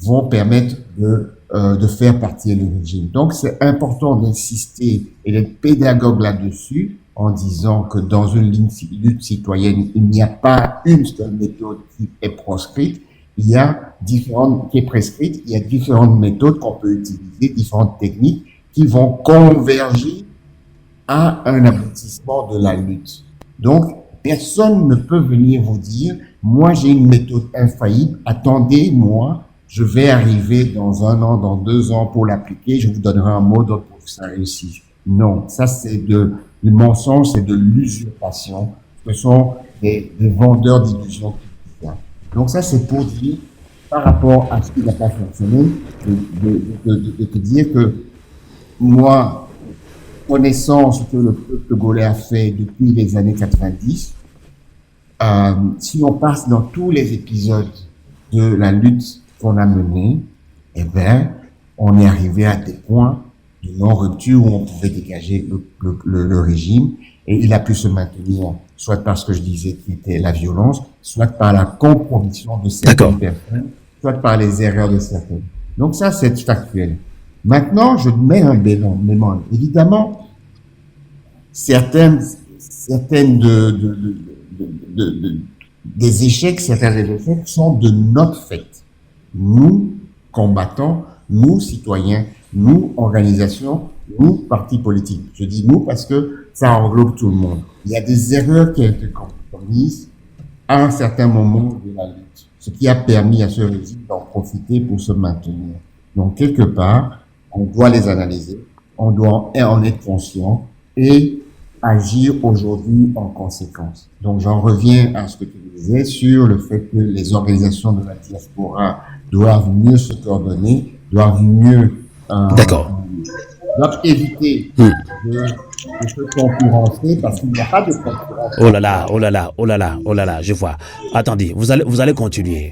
vont permettre de faire partie du régime. Donc, c'est important d'insister et d'être pédagogue là-dessus en disant que dans une lutte citoyenne, il n'y a pas une seule méthode qui est proscrite, il y a différentes méthodes qu'on peut utiliser, différentes techniques qui vont converger à un aboutissement de la lutte. Donc, personne ne peut venir vous dire, moi j'ai une méthode infaillible, attendez-moi, je vais arriver dans 1 an, dans 2 ans pour l'appliquer, je vous donnerai un mot d'ordre pour que ça réussisse. Non, ça c'est du mensonge, c'est de l'usurpation. Ce sont des vendeurs d'illusions qui disent ça. Donc ça c'est pour dire, par rapport à ce qui n'a pas fonctionné, de te dire que moi, connaissant ce que le peuple togolais a fait depuis les années 90, si on passe dans tous les épisodes de la lutte qu'on a menée, eh ben, on est arrivé à des points de non-rupture où on pouvait dégager le régime et il a pu se maintenir, soit par ce que je disais qui était la violence, soit par la compromission de certaines personnes, soit par les erreurs de certaines. Donc ça, c'est factuel. Maintenant, je mets un bémol. Évidemment, certaines des échecs, certains des échecs sont de notre fait. nous, combattants, nous, citoyens, nous, organisations, nous, partis politiques. Je dis nous parce que ça englobe tout le monde. Il y a des erreurs qui ont été commises à un certain moment de la lutte, ce qui a permis à ce régime d'en profiter pour se maintenir. Donc, quelque part, on doit les analyser, on doit en être conscient et agir aujourd'hui en conséquence. Donc, j'en reviens à ce que tu disais sur le fait que les organisations de la diaspora doivent mieux se coordonner, doivent mieux doivent éviter de se concurrencer parce qu'il n'y a pas de concurrence. Oh là là, je vois. Attendez, vous allez continuer.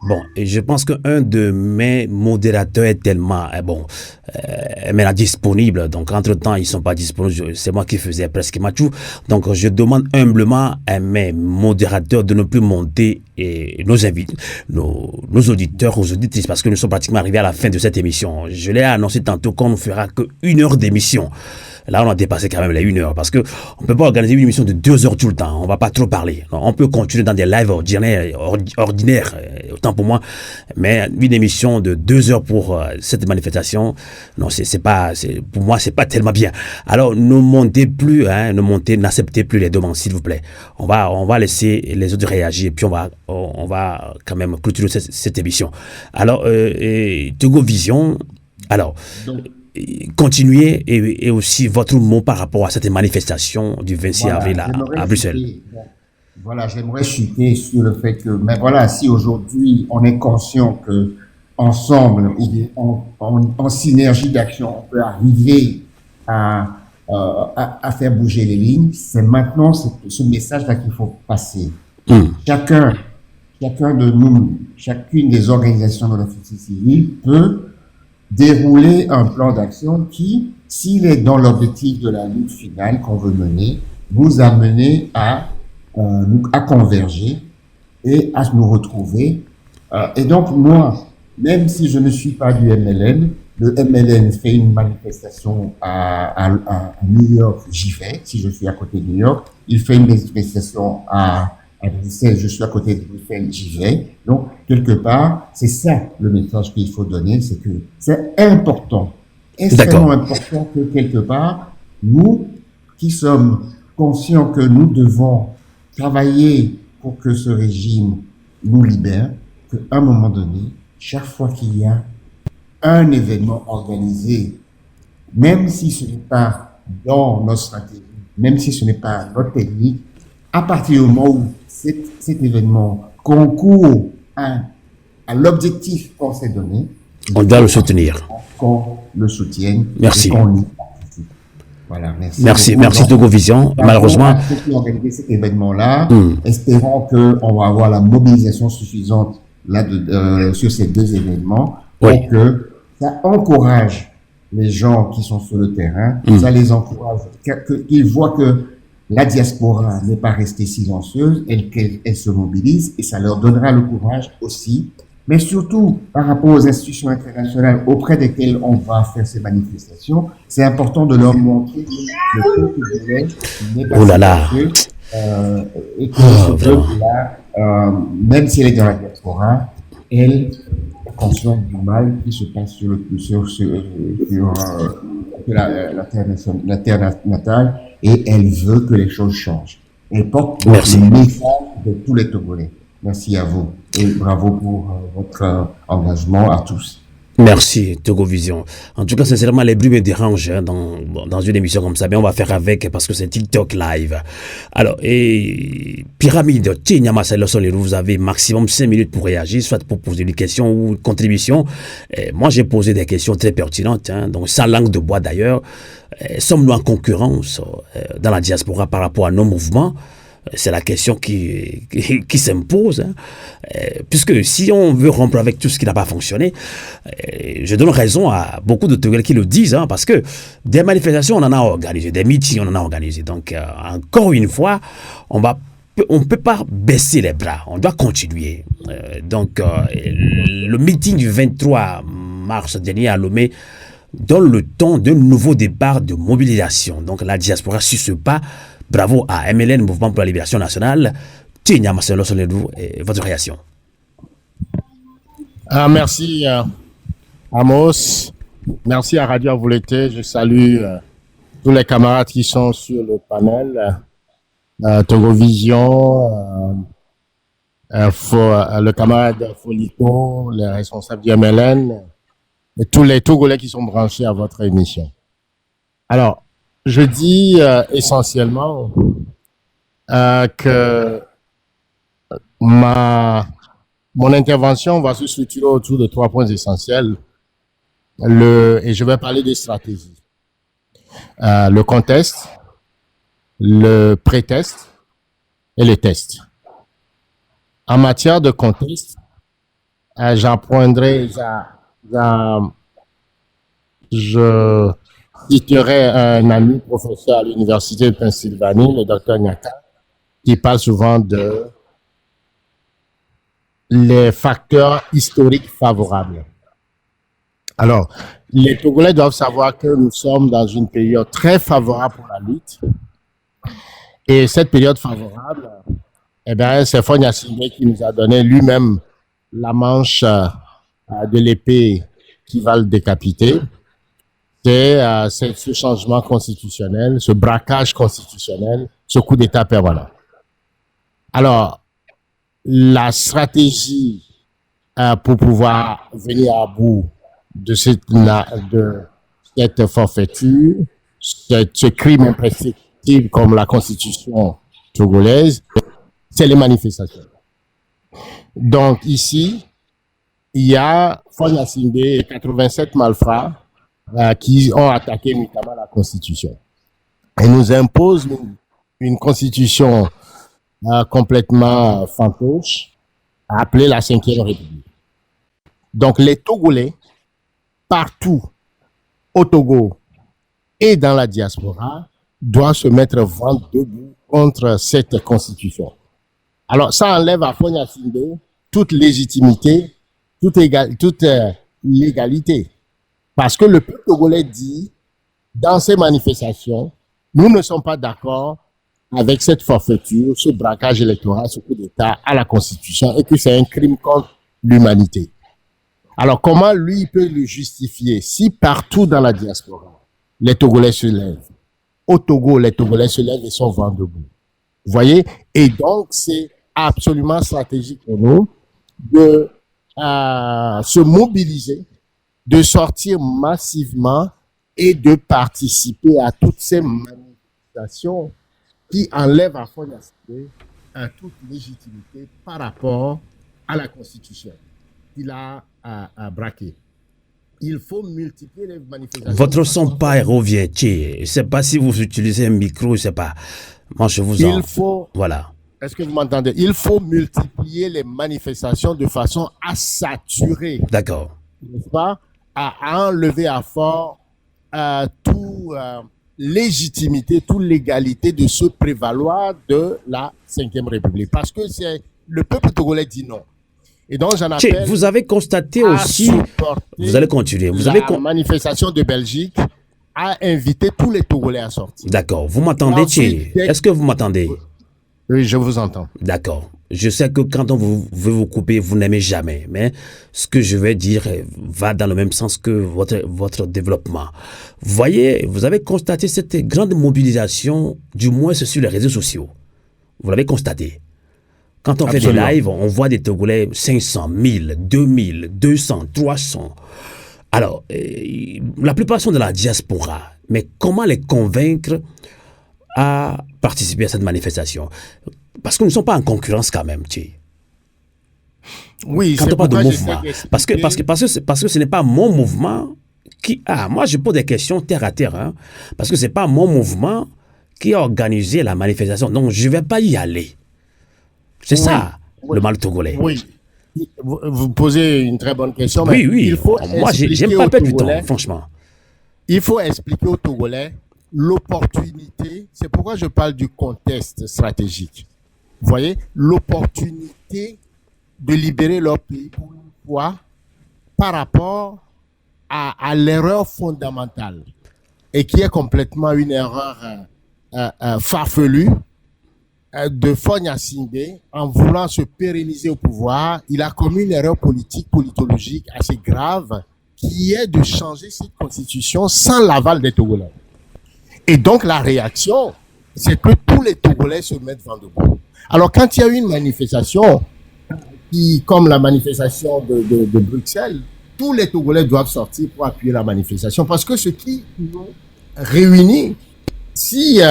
Bon, et je pense qu'un de mes modérateurs est tellement maintenant disponible. Donc, entre-temps, ils sont pas disponibles. C'est moi qui faisais presque ma tout. Donc, je demande humblement à mes modérateurs de ne plus monter et nos invités, nos auditeurs, aux auditrices, parce que nous sommes pratiquement arrivés à la fin de cette émission. Je l'ai annoncé tantôt qu'on ne fera que 1 heure d'émission. Là, on a dépassé quand même les 1 heure parce que on peut pas organiser une émission de 2 heures tout le temps. On va pas trop parler. Non, on peut continuer dans des lives ordinaires, autant pour moi. Mais une émission de 2 heures pour cette manifestation, non, pour moi, c'est pas tellement bien. Alors, ne montez plus, n'acceptez plus les demandes, s'il vous plaît. On va laisser les autres réagir et puis on va quand même clôturer cette émission. Alors, Togo Vision, alors. Continuez et aussi votre mot par rapport à cette manifestation du 26 avril à Bruxelles. Voilà, j'aimerais chuter sur le fait que, mais voilà, si aujourd'hui on est conscient que ensemble, en synergie d'action, on peut arriver à faire bouger les lignes, c'est maintenant ce message-là qu'il faut passer. Chacun de nous, chacune des organisations de la société civile peut dérouler un plan d'action qui, s'il est dans l'objectif de la lutte finale qu'on veut mener, nous amener à converger et à nous retrouver. Et donc, moi, même si je ne suis pas du MLN, le MLN fait une manifestation à New York, j'y vais, si je suis à côté de New York. Il fait une manifestation à Bruxelles, je suis à côté de Bruxelles, j'y vais. Donc, quelque part, c'est ça le message qu'il faut donner, c'est que c'est important, extrêmement important que quelque part, nous qui sommes conscients que nous devons travailler pour que ce régime nous libère, qu'à un moment donné, chaque fois qu'il y a un événement organisé, même si ce n'est pas dans notre stratégie, même si ce n'est pas notre technique, à partir du moment où cet événement concourt à l'objectif qu'on s'est donné, on doit le soutenir. Qu'on le soutienne. Merci. Voilà, merci. Merci Togo Vision. Malheureusement, ceux qui ont organisé cet événement-là, espérons qu'on va avoir la mobilisation suffisante sur ces 2 événements pour que ça encourage les gens qui sont sur le terrain, ça les encourage, qu'ils voient que la diaspora n'est pas restée silencieuse, elle se mobilise et ça leur donnera le courage aussi, mais surtout par rapport aux institutions internationales auprès desquelles on va faire ces manifestations, c'est important de leur montrer que le peuple n'est pas silencieux et que ce peuple-là, même si elle est dans la diaspora, elle est consciente du mal qui se passe sur la terre natale. Et elle veut que les choses changent. Elle porte le message de tous les Togolais. Merci à vous et bravo pour votre engagement à tous. Merci Togo Vision. En tout cas, sincèrement, les bruits me dérangent dans une émission comme ça, mais on va faire avec parce que c'est TikTok live. Alors, et Pyramide, vous avez maximum 5 minutes pour réagir, soit pour poser une question ou une contribution. Moi, j'ai posé des questions très pertinentes, donc sans langue de bois d'ailleurs. Sommes-nous en concurrence dans la diaspora par rapport à nos mouvements? C'est la question qui s'impose, puisque si on veut rompre avec tout ce qui n'a pas fonctionné, je donne raison à beaucoup de Togolais qui le disent, parce que des manifestations, on en a organisé, des meetings, on en a organisé. Donc, encore une fois, on ne peut pas baisser les bras, on doit continuer. Le meeting du 23 mars dernier à Lomé donne le ton d'un nouveau départ de mobilisation. Donc, la diaspora sur ce pas. Bravo à MLN, Mouvement pour la Libération Nationale. Tinya Marcelo Soledou, votre réaction. Merci Amos. Merci à Radio Avouleté. Je salue tous les camarades qui sont sur le panel. Togo Vision, le camarade Folito, les responsables du MLN et tous les Togolais qui sont branchés à votre émission. Alors, je dis essentiellement que mon intervention va se structurer autour de 3 points essentiels. Et je vais parler des stratégies. Le contest, le pré-test et les tests. En matière de contest, je citerai un ami professeur à l'université de Pennsylvanie, le docteur Nyaka, qui parle souvent de les facteurs historiques favorables. Alors, les Togolais doivent savoir que nous sommes dans une période très favorable pour la lutte. Et cette période favorable, c'est Faure Gnassingbé qui nous a donné lui-même la manche de l'épée qui va le décapiter. C'est ce changement constitutionnel, ce braquage constitutionnel, ce coup d'État permanent. Alors, la stratégie pour pouvoir venir à bout de cette forfaiture, ce crime imprescriptible comme la constitution togolaise, c'est les manifestations. Donc ici, il y a Faure Gnassingbé et 87 malfrats qui ont attaqué notamment la constitution. Et nous imposent une constitution complètement fantoche, appelée la 5e République. Donc les Togolais, partout au Togo et dans la diaspora, doivent se mettre vent debout contre cette constitution. Alors ça enlève à Faure Gnassingbé toute légitimité, toute légalité. Parce que le peuple togolais dit, dans ces manifestations, nous ne sommes pas d'accord avec cette forfaiture, ce braquage électoral, ce coup d'État à la Constitution, et que c'est un crime contre l'humanité. Alors, comment lui peut le justifier si partout dans la diaspora, les Togolais se lèvent? Au Togo, les Togolais se lèvent et sont vent debout. Vous voyez? Et donc, c'est absolument stratégique pour nous de se mobiliser, de sortir massivement et de participer à toutes ces manifestations qui enlèvent à Faure Gnassingbé toute légitimité par rapport à la Constitution qu'il a braquée. Il faut multiplier les manifestations. Votre son pas revient. Je ne sais pas si vous utilisez un micro, je ne sais pas. Moi, je vous en... Voilà. Est-ce que vous m'entendez? Il faut multiplier les manifestations de façon à saturer. D'accord. N'est-ce pas? À enlever à Faure toute légitimité, toute légalité de se prévaloir de la 5e République. Parce que c'est le peuple togolais dit non. Et donc, j'en appelle. Vous avez constaté aussi. Vous allez continuer. La manifestation de Belgique a invité tous les Togolais à sortir. D'accord. Vous m'entendez, Tché? Est-ce que vous m'entendez? Oui, je vous entends. D'accord. Je sais que quand on veut vous couper, vous n'aimez jamais. Mais ce que je vais dire va dans le même sens que votre développement. Vous voyez, vous avez constaté cette grande mobilisation, du moins sur les réseaux sociaux. Vous l'avez constaté. Quand on fait des lives, on voit des Togolais 500, 1000, 2000, 200, 300. Alors, la plupart sont de la diaspora. Mais comment les convaincre à participer à cette manifestation? Parce que nous ne sommes pas en concurrence quand même, tu sais. Oui, quand on parle de mouvement. Parce que ce n'est pas mon mouvement qui... moi, je pose des questions terre à terre. Hein, parce que ce n'est pas mon mouvement qui a organisé la manifestation. Donc, je ne vais pas y aller. C'est ça, le mal togolais. Oui. Vous posez une très bonne question. Oui, oui. Il faut moi, j'aime pas perdre du temps, franchement. Il faut expliquer aux Togolais l'opportunité. C'est pourquoi je parle du contexte stratégique. Vous voyez, l'opportunité de libérer leur pays pour une fois par rapport à l'erreur fondamentale et qui est complètement une erreur farfelue de Fogna Singbe, en voulant se pérenniser au pouvoir, il a commis une erreur politique, politologique assez grave, qui est de changer cette constitution sans l'aval des Togolais. Et donc la réaction, c'est que tous les Togolais se mettent vent debout. Alors quand il y a eu une manifestation, comme la manifestation de Bruxelles, tous les Togolais doivent sortir pour appuyer la manifestation, parce que ce qui nous réunit, c'est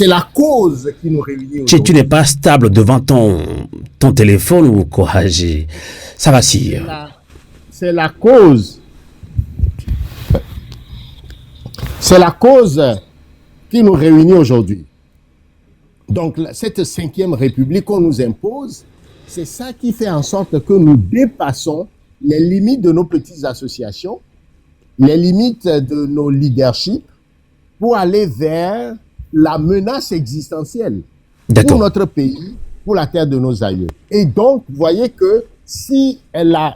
la cause qui nous réunit. Tu n'es pas stable devant ton téléphone ou quoi? Ça va si. C'est la cause. C'est la cause qui nous réunit aujourd'hui. Donc, cette 5e République qu'on nous impose, c'est ça qui fait en sorte que nous dépassons les limites de nos petites associations, les limites de nos leaderships, pour aller vers la menace existentielle pour notre pays, pour la terre de nos aïeux. Et donc, vous voyez que si la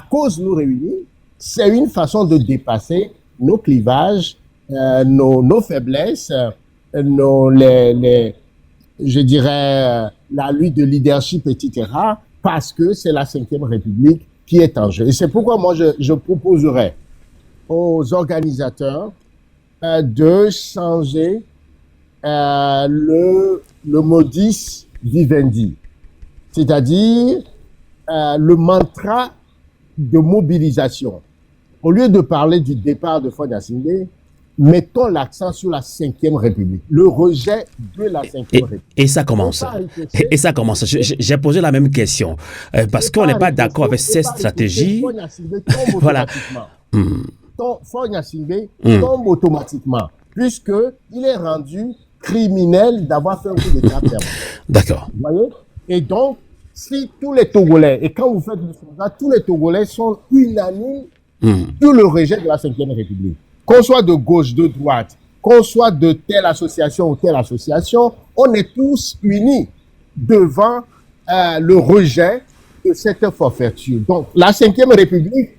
cause nous réunit, c'est une façon de dépasser nos clivages, nos faiblesses, je dirais, la lutte de leadership, etc., parce que c'est la 5e République qui est en jeu. Et c'est pourquoi moi, je proposerais aux organisateurs de changer le modus vivendi, c'est-à-dire le mantra de mobilisation. Au lieu de parler du départ de Fogna Singbe, mettons l'accent sur la 5e République, le rejet de la 5e République. Et ça commence. Et ça commence. J'ai posé la même question. Parce qu'on n'est pas d'accord avec cette stratégie. Voilà. Fogna Singbe tombe automatiquement, puisqu'il est rendu criminel d'avoir fait un coup d'État permanent. D'accord. Vous voyez? Et donc, si tous les Togolais, et quand vous faites le sondage, tous les Togolais sont unanimes sur le rejet de la 5e République. Qu'on soit de gauche, de droite, qu'on soit de telle association ou telle association, on est tous unis devant le rejet de cette forfaiture. Donc, la 5e République,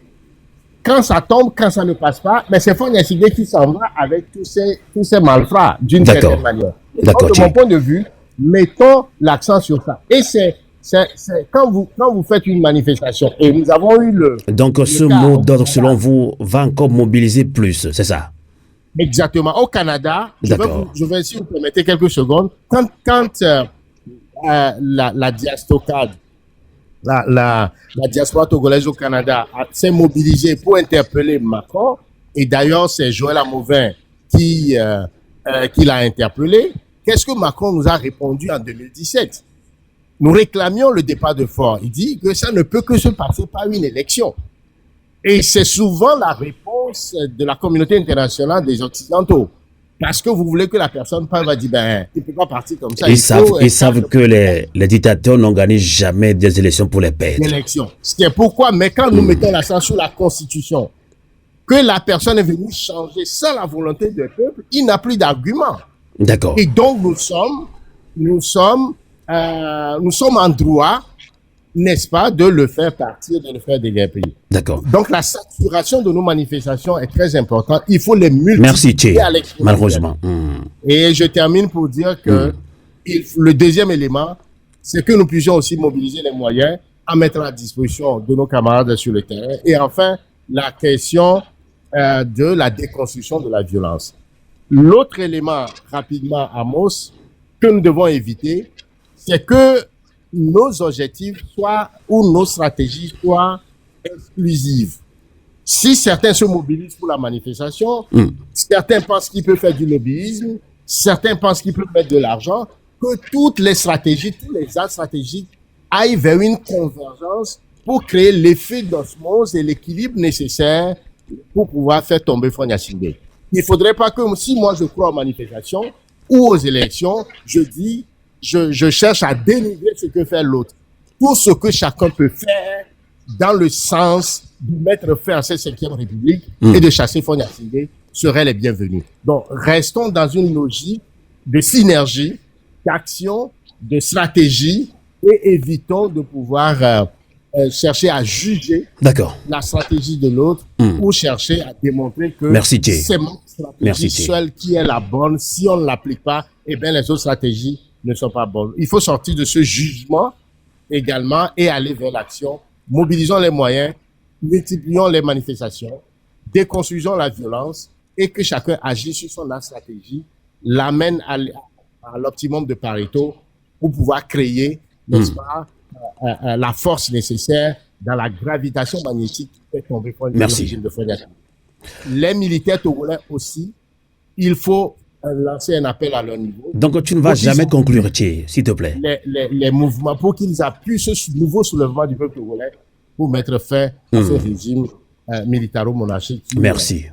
quand ça tombe, quand ça ne passe pas, mais c'est Fogna Singbe qui s'en va avec tous ces malfrats, d'une certaine manière. Donc, de mon point de vue, mettons l'accent sur ça. Et c'est quand vous faites une manifestation, et nous avons eu Donc, ce mot d'ordre, selon vous, va encore mobiliser plus, c'est ça? Exactement. Au Canada, je vais, si vous permettez quelques secondes, quand la diastocade, la diaspora togolaise au Canada s'est mobilisée pour interpeller Macron, et d'ailleurs, c'est Joël Amouvin qui l'a interpellé. Qu'est-ce que Macron nous a répondu en 2017? Nous réclamions le départ de Faure. Il dit que ça ne peut que se passer par une élection. Et c'est souvent la réponse de la communauté internationale des Occidentaux. Parce que vous voulez que la personne va dire, il ne peut pas partir comme ça. Ils savent que les dictateurs n'organisent jamais des élections pour les perdre. Élections. C'est pourquoi, mais quand nous mettons l'accent sur la Constitution, que la personne est venue changer sans la volonté du peuple, il n'a plus d'argument. D'accord. Et donc, nous sommes en droit, n'est-ce pas, de le faire partir, de le faire déguerpir. D'accord. Donc, la saturation de nos manifestations est très importante. Il faut les multiplier. Merci, Thierry. Malheureusement. Et je termine pour dire que le deuxième élément, c'est que nous puissions aussi mobiliser les moyens à mettre à la disposition de nos camarades sur le terrain. Et enfin, la question de la déconstruction de la violence. L'autre élément, rapidement, Amos, que nous devons éviter, c'est que nos objectifs ou nos stratégies soient exclusives. Si certains se mobilisent pour la manifestation, certains pensent qu'ils peuvent faire du lobbyisme, certains pensent qu'ils peuvent mettre de l'argent, que toutes les stratégies, tous les actes stratégiques aillent vers une convergence pour créer l'effet d'osmose et l'équilibre nécessaire pour pouvoir faire tomber Fogna Singbe. Il ne faudrait pas que, si moi je crois aux manifestations ou aux élections, je cherche à dénigrer ce que fait l'autre. Tout ce que chacun peut faire dans le sens de mettre fin à cette 5e République et de chasser Fogna Singbe serait les bienvenus. Donc, restons dans une logique de synergie, d'action, de stratégie et évitons de pouvoir chercher à juger D'accord. la stratégie de l'autre ou chercher à démontrer que Merci, Thierry. c'est ma stratégie seule qui est la bonne. Si on ne l'applique pas, eh bien, les autres stratégies ne sont pas bonnes. Il faut sortir de ce jugement également et aller vers l'action. Mobilisons les moyens, multiplions les manifestations, déconstruisons la violence et que chacun agisse sur son stratégie, l'amène à l'optimum de Pareto pour pouvoir créer, n'est-ce pas, la force nécessaire dans la gravitation magnétique qui fait tomber le régime de Frédéric. Les militaires togolais aussi, il faut lancer un appel à leur niveau. Donc tu ne vas jamais conclure, Thierry, s'il te plaît. Les mouvements, pour qu'ils appuient ce nouveau soulèvement du peuple togolais pour mettre fin à ce régime militaro-monarchique. Merci.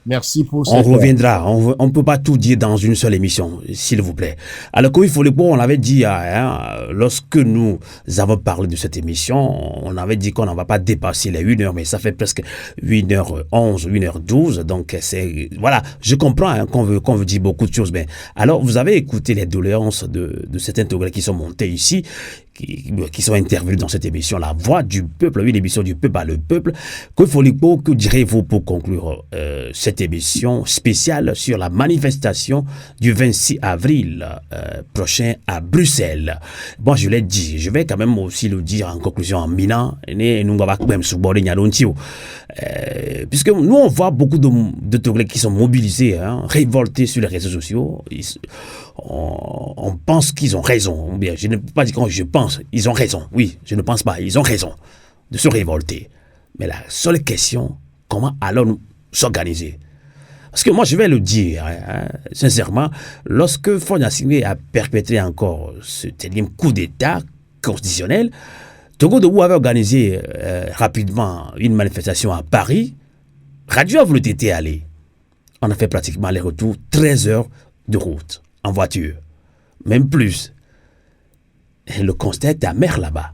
Merci pour On reviendra. On ne peut pas tout dire dans une seule émission, s'il vous plaît. Alors, comme il faut le on l'avait dit, lorsque nous avons parlé de cette émission, on avait dit qu'on n'en va pas dépasser les 1 heure, mais ça fait presque 1h11, 1h12. Donc, c'est, voilà, je comprends qu'on veut dire beaucoup de choses. Mais alors, vous avez écouté les doléances de certains Togolais qui sont montés ici, qui sont intervenus dans cette émission, La Voix du Peuple, oui, l'émission du peuple à le peuple. Que direz-vous pour conclure cette émission spéciale sur la manifestation du 26 avril prochain à Bruxelles? Bon, je l'ai dit, je vais quand même aussi le dire en conclusion en minant, puisque nous on voit beaucoup de Togolais qui sont mobilisés, révoltés sur les réseaux sociaux. On pense qu'ils ont raison. Bien, je ne peux pas dire quand je pense, ils ont raison. Oui, je ne pense pas, ils ont raison de se révolter. Mais la seule question, comment allons-nous s'organiser? Parce que moi, je vais le dire, sincèrement, lorsque Fognassingbe a perpétré encore ce énième coup d'État constitutionnel, Togo Debout avait organisé rapidement une manifestation à Paris. Radio a voulu été allé. On a fait pratiquement les retours 13 heures de route en voiture, même plus. Et le constat est amer là-bas.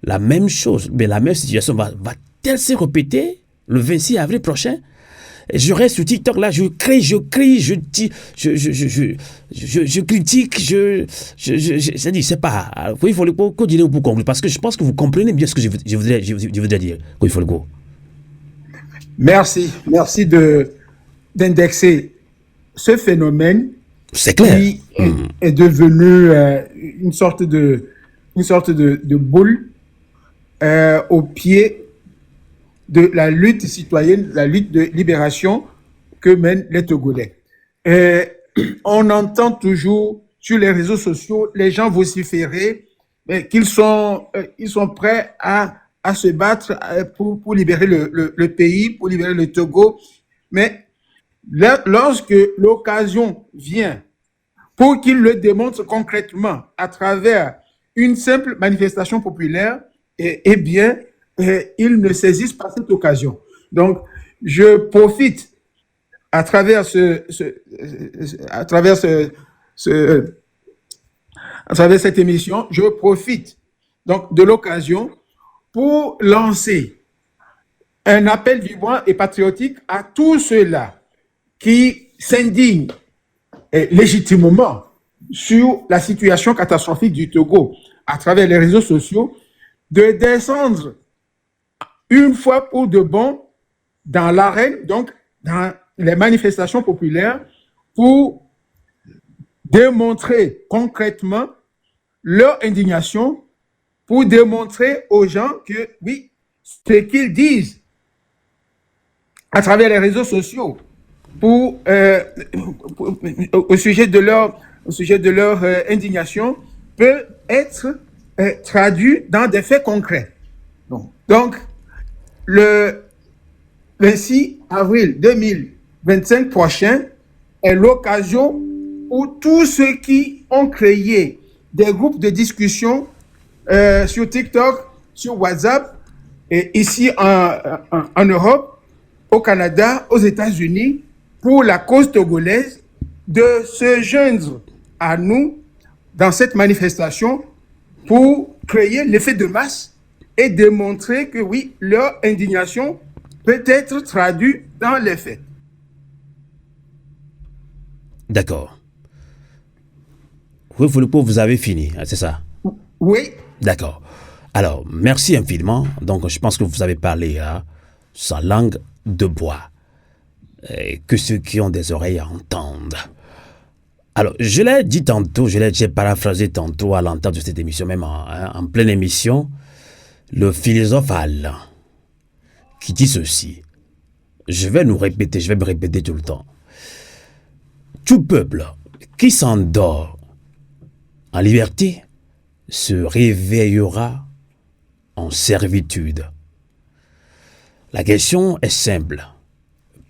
La même chose, mais la même situation va-t-elle se répéter le 26 avril prochain? Je reste sur TikTok là, je crie, je critique, c'est pas. Il faut le dire pour conclure, parce que je pense que vous comprenez bien ce que je voudrais dire. Il faut le go. Merci d'indexer ce phénomène. C'est clair. Qui est devenu une sorte de boule au pied de la lutte citoyenne, la lutte de libération que mènent les Togolais. On entend toujours sur les réseaux sociaux les gens vociférer qu'ils sont prêts à se battre pour libérer le pays, pour libérer le Togo. Mais lorsque l'occasion vient pour qu'ils le démontrent concrètement à travers une simple manifestation populaire, eh bien, ils ne saisissent pas cette occasion. Donc, je profite à travers cette émission, je profite donc de l'occasion pour lancer un appel vivant et patriotique à tous ceux-là qui s'indignent légitimement sur la situation catastrophique du Togo à travers les réseaux sociaux, de descendre une fois pour de bon dans l'arène, donc dans les manifestations populaires, pour démontrer concrètement leur indignation, pour démontrer aux gens que oui, ce qu'ils disent à travers les réseaux sociaux au sujet de leur indignation peut être traduit dans des faits concrets. Donc, le 26 avril 2025 prochain est l'occasion où tous ceux qui ont créé des groupes de discussion sur TikTok, sur WhatsApp, et ici en Europe, au Canada, aux États-Unis, pour la cause togolaise, de se joindre à nous dans cette manifestation pour créer l'effet de masse et démontrer que oui, leur indignation peut être traduite dans les faits. D'accord. Oui, vous avez fini, c'est ça? Oui. D'accord. Alors, merci infiniment. Donc, je pense que vous avez parlé sa langue de bois. Et que ceux qui ont des oreilles entendent. Alors, je l'ai dit tantôt, j'ai paraphrasé tantôt à l'entente de cette émission, même en pleine émission, le philosophe Alain, qui dit ceci. Je vais me répéter tout le temps. Tout peuple qui s'endort en liberté se réveillera en servitude. La question est simple.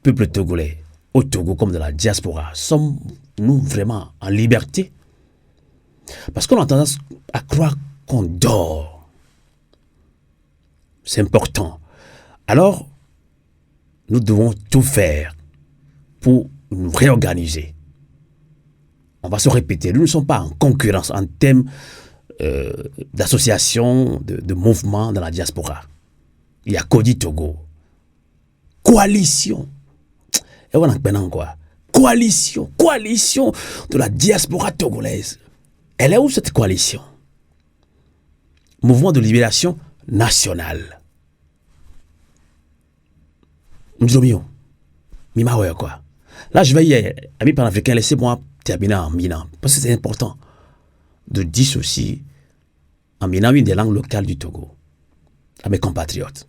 Peuple togolais, au Togo comme dans la diaspora, sommes-nous vraiment en liberté? Parce qu'on a tendance à croire qu'on dort. C'est important. Alors, nous devons tout faire pour nous réorganiser. On va se répéter, nous ne sommes pas en concurrence en termes d'association, de mouvement dans la diaspora. Il y a Kodi Togo. Coalition. Et on en quoi? Coalition de la diaspora togolaise. Elle est où cette coalition? Mouvement de libération nationale. Quoi. Là, je vais y aller. Amis panafricains, laissez-moi terminer en minant. Parce que c'est important de dissocier en minant une des langues locales du Togo à mes compatriotes.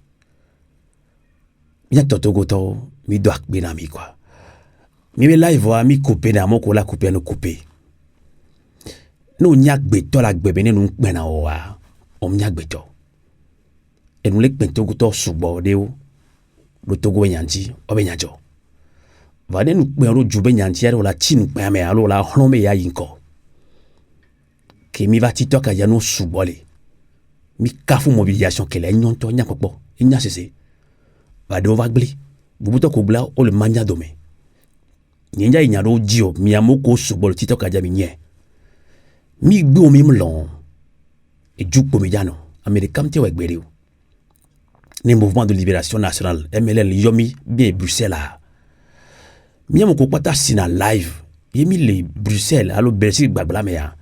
Il y a Togo, mi doit binami quoi. Mi me live wa mi couper na moko la couper no couper. Nous nyak beto la gbebene nous bena wa. Nyak beto. Et nous lek bento to subo deu. Le Togo nyanji obenyajo. Va de nous beno jube nyanji la tin pe me alo la hlome ya yinko. Ke mi va TikTok ya no subole. Mi kafu mobilisation ke la nyonto nyapopo. Inya sese. Va de ovagli. Bubuto kubla o le manya dome. Nyenja inyaro dio miyamoko subol TikTok ya minye. Mi gbe omi mlon. Et jukpo mijano. Amerikam te wegberiu. Les mouvements de libération nationale, MLN, Yomi, bien Bruxelles. Mia moko kwata sina live. Yemi le Bruxelles, allo Belgique, babla mea.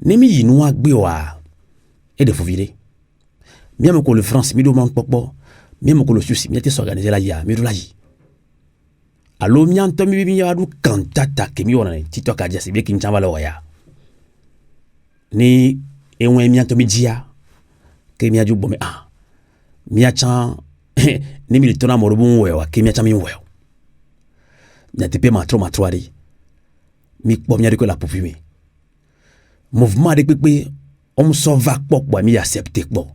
Nemi yinwa gbewa. Et de fouvire. Mia moko le France, mi do man popo. Mia moko le Suisse, mi te s'organiser la ya, mi do la yi. Allo mi anto mi adu kantata ke mi wona TikTok adia se bien ki nchamba lo ya. Ni enwe mi anto mi dia ke mi aju bo me miachan ni militona morobun wewa ke miachan mi wewa nyatepe matroari mi kpo mi adiko la popumi mouvement de pepe on so va kpo mi accepter kpo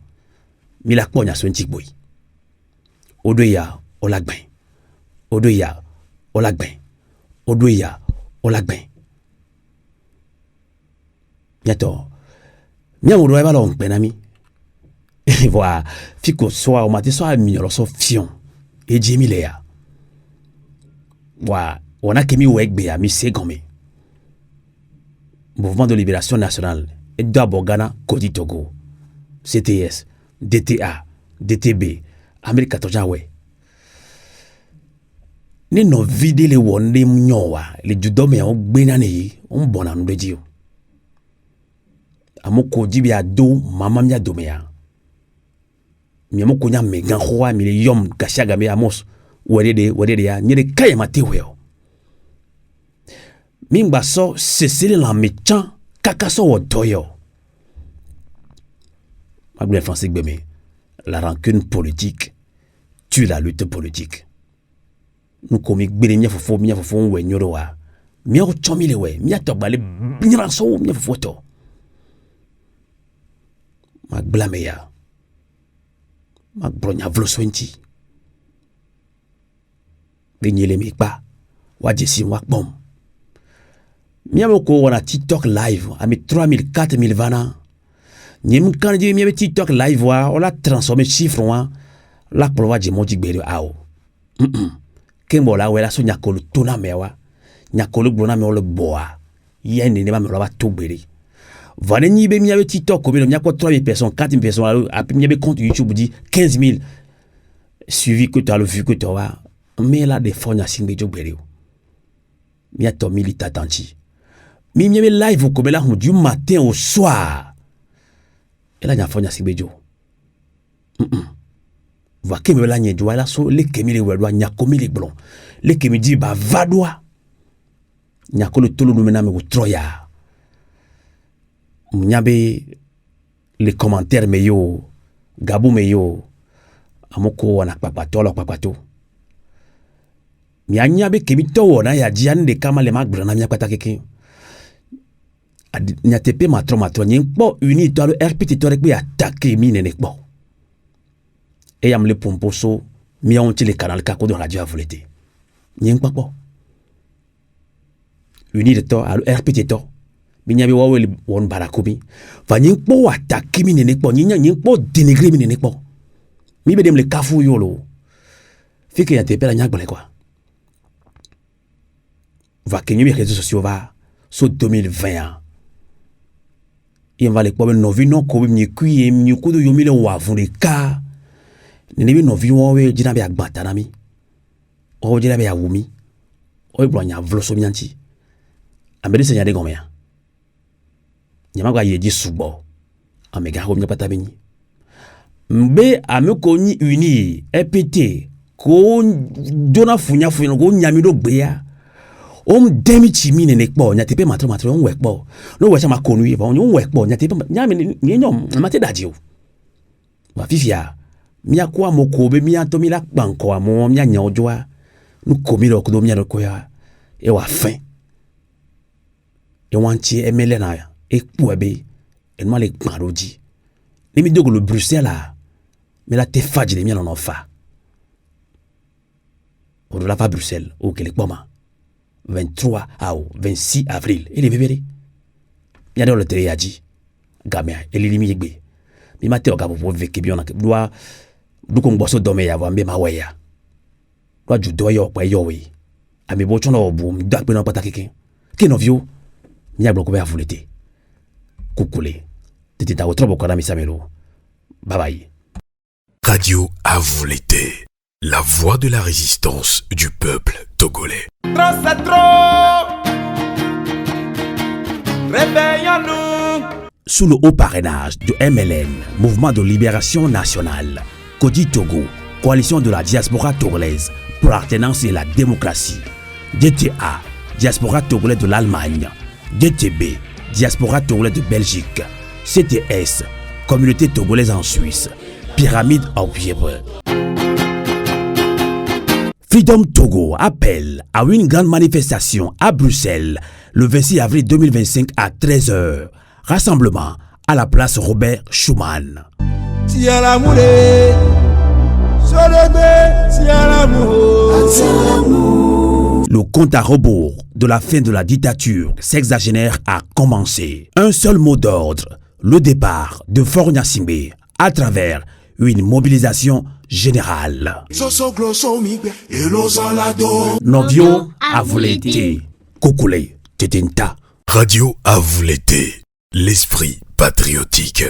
mi la kpo nya so nti boy odoya olagben odoya olagben odoya olagben nyato mi amoro ba lo npe na mi voilà, fico soit au matin soit mignolo soit fion et Jimmy Léa. Voilà, on a qu'emi wegbe à mi segomé. Mouvement de libération nationale et d'abord Ghana, Kodi Togo, CTS, DTA, DTB, Amérique 14 ouais. Ni no vide le wonde mnyowa, le judome on benane on bona nous de dio. Amoko dibi ado mama mia domea. Miamo konya megan hoa mi le yom kashaga me amos wedede ya nyere kaya mate weo mingba so sesele la mechan kakaso wodoyo Magblé français gbeme la rancune politique tue la lutte politique nous komi gbere mia fofo we nyoro wa mia chomi le we mia tobale nyira so mia fofo to Magblame ya Magbronya vloswenti. Benyele mikpa. Wajesi wakbom. Miamoko wana TikTok live. Ami 3000, 4000 vana. Nyem kanji miame TikTok live wa. On l'a transformé chiffre wa. La prova jimoji gberi ao. Kembo la wela so nyakolo tona mewa. Nyakolo blona me le boa. Yene ne ba me lo ba to gberi. Vane nibe miabe TikTok comme miako 3000 personnes, 4000 personnes, après miabe compte YouTube dit 15 000 suivi que tu as le vu que tu as. Mais là des fonds na singbe jo gbere. Miato milita tanti. Mi miabe live comme là du matin au soir. Et là nya fonds na singbe jo. Va kemi la nyedwa la so le kemi le wedwa nyakomi le blon. Le kemi di ba vadwa. Nyakolo tolo numena me troya. Nyabe les commentaires me yo gabu me yo amoko wana papato. Mi anyabe kemi to wona ya jian de kama le magbra na mi akata keke. Nyatepe matro nyingpo uni to le RPT to rek bi attaquer mi nene kpo. Et yam le pomposo mi onti le canal kako de radio a volete. Nyingpo. Uni de to à RPT to. Minyabe wawe won barakobi. Va nyingpo attaquer mi nene kpo, nyingpo dénigrer mi nene kpo. Mi bedem le kafu yolo. Fike nyatepe la nyagbole quoi. Va kenyu les réseaux sociaux va so 2020. Il va les problèmes no vi non ko mi kui mi ko do yomi le wa fun le ka. Ni bi no vi won we jina be agbata na mi. O jina be awumi. O blo nya vlo so mianti. Amede se nya de gomea. Nyama gwa yeji subo. Amega ho mi pata bini. Mbe ameko ni uni EPT ko dona funya ko nyami do gbeya. Demi chimi ne nekpo nyatepe matro on wekpo no wecha makonu yi ba on wekpo nyatepe nyame ni nyom mate daji o ba fifia mi akwa mokobe mi antomi la kpanko amo mi anya ojoa nu komi lo kodo mi anoko ya e wa fin e wanchi emele na e puebe e no le kparoji ni mi dogo le Bruxelles a mi la te faji le mi non fa o do la fa Bruxelles o kele kpoma 23 au 26 avril. Il est bébé. Il y a dans le théâtre. Gamia, il est limité. Mais ma théo gabo pour vivre bien. Doit qu'on bosse dormir avant même ma waya. Doit du doigt yo pa yo oui. A me bochon au boum dak ben pas taquer. Qui no vieux? Ni a bloqué à voulete. Coucoulé. T'étais à autre bokana mi samelo. Bye bye. Radio à vous l'été. La voix de la résistance du peuple togolais. Trop c'est trop. Réveillons-nous. Sous le haut parrainage du MLN, Mouvement de Libération Nationale, Kodi Togo, Coalition de la diaspora togolaise pour l'alternance et la démocratie, DTA, Diaspora togolaise de l'Allemagne, DTB, Diaspora togolaise de Belgique, CTS, Communauté togolaise en Suisse, Pyramide en Pierre. Freedom Togo appelle à une grande manifestation à Bruxelles le 26 avril 2025 à 13h. Rassemblement à la place Robert Schuman. Le compte à rebours de la fin de la dictature sexagénaire a commencé. Un seul mot d'ordre, le départ de Fort Gnassingbé à travers une mobilisation générale. Novio a volété. Kokule Tetenta. Radio à vous l'été. L'esprit patriotique.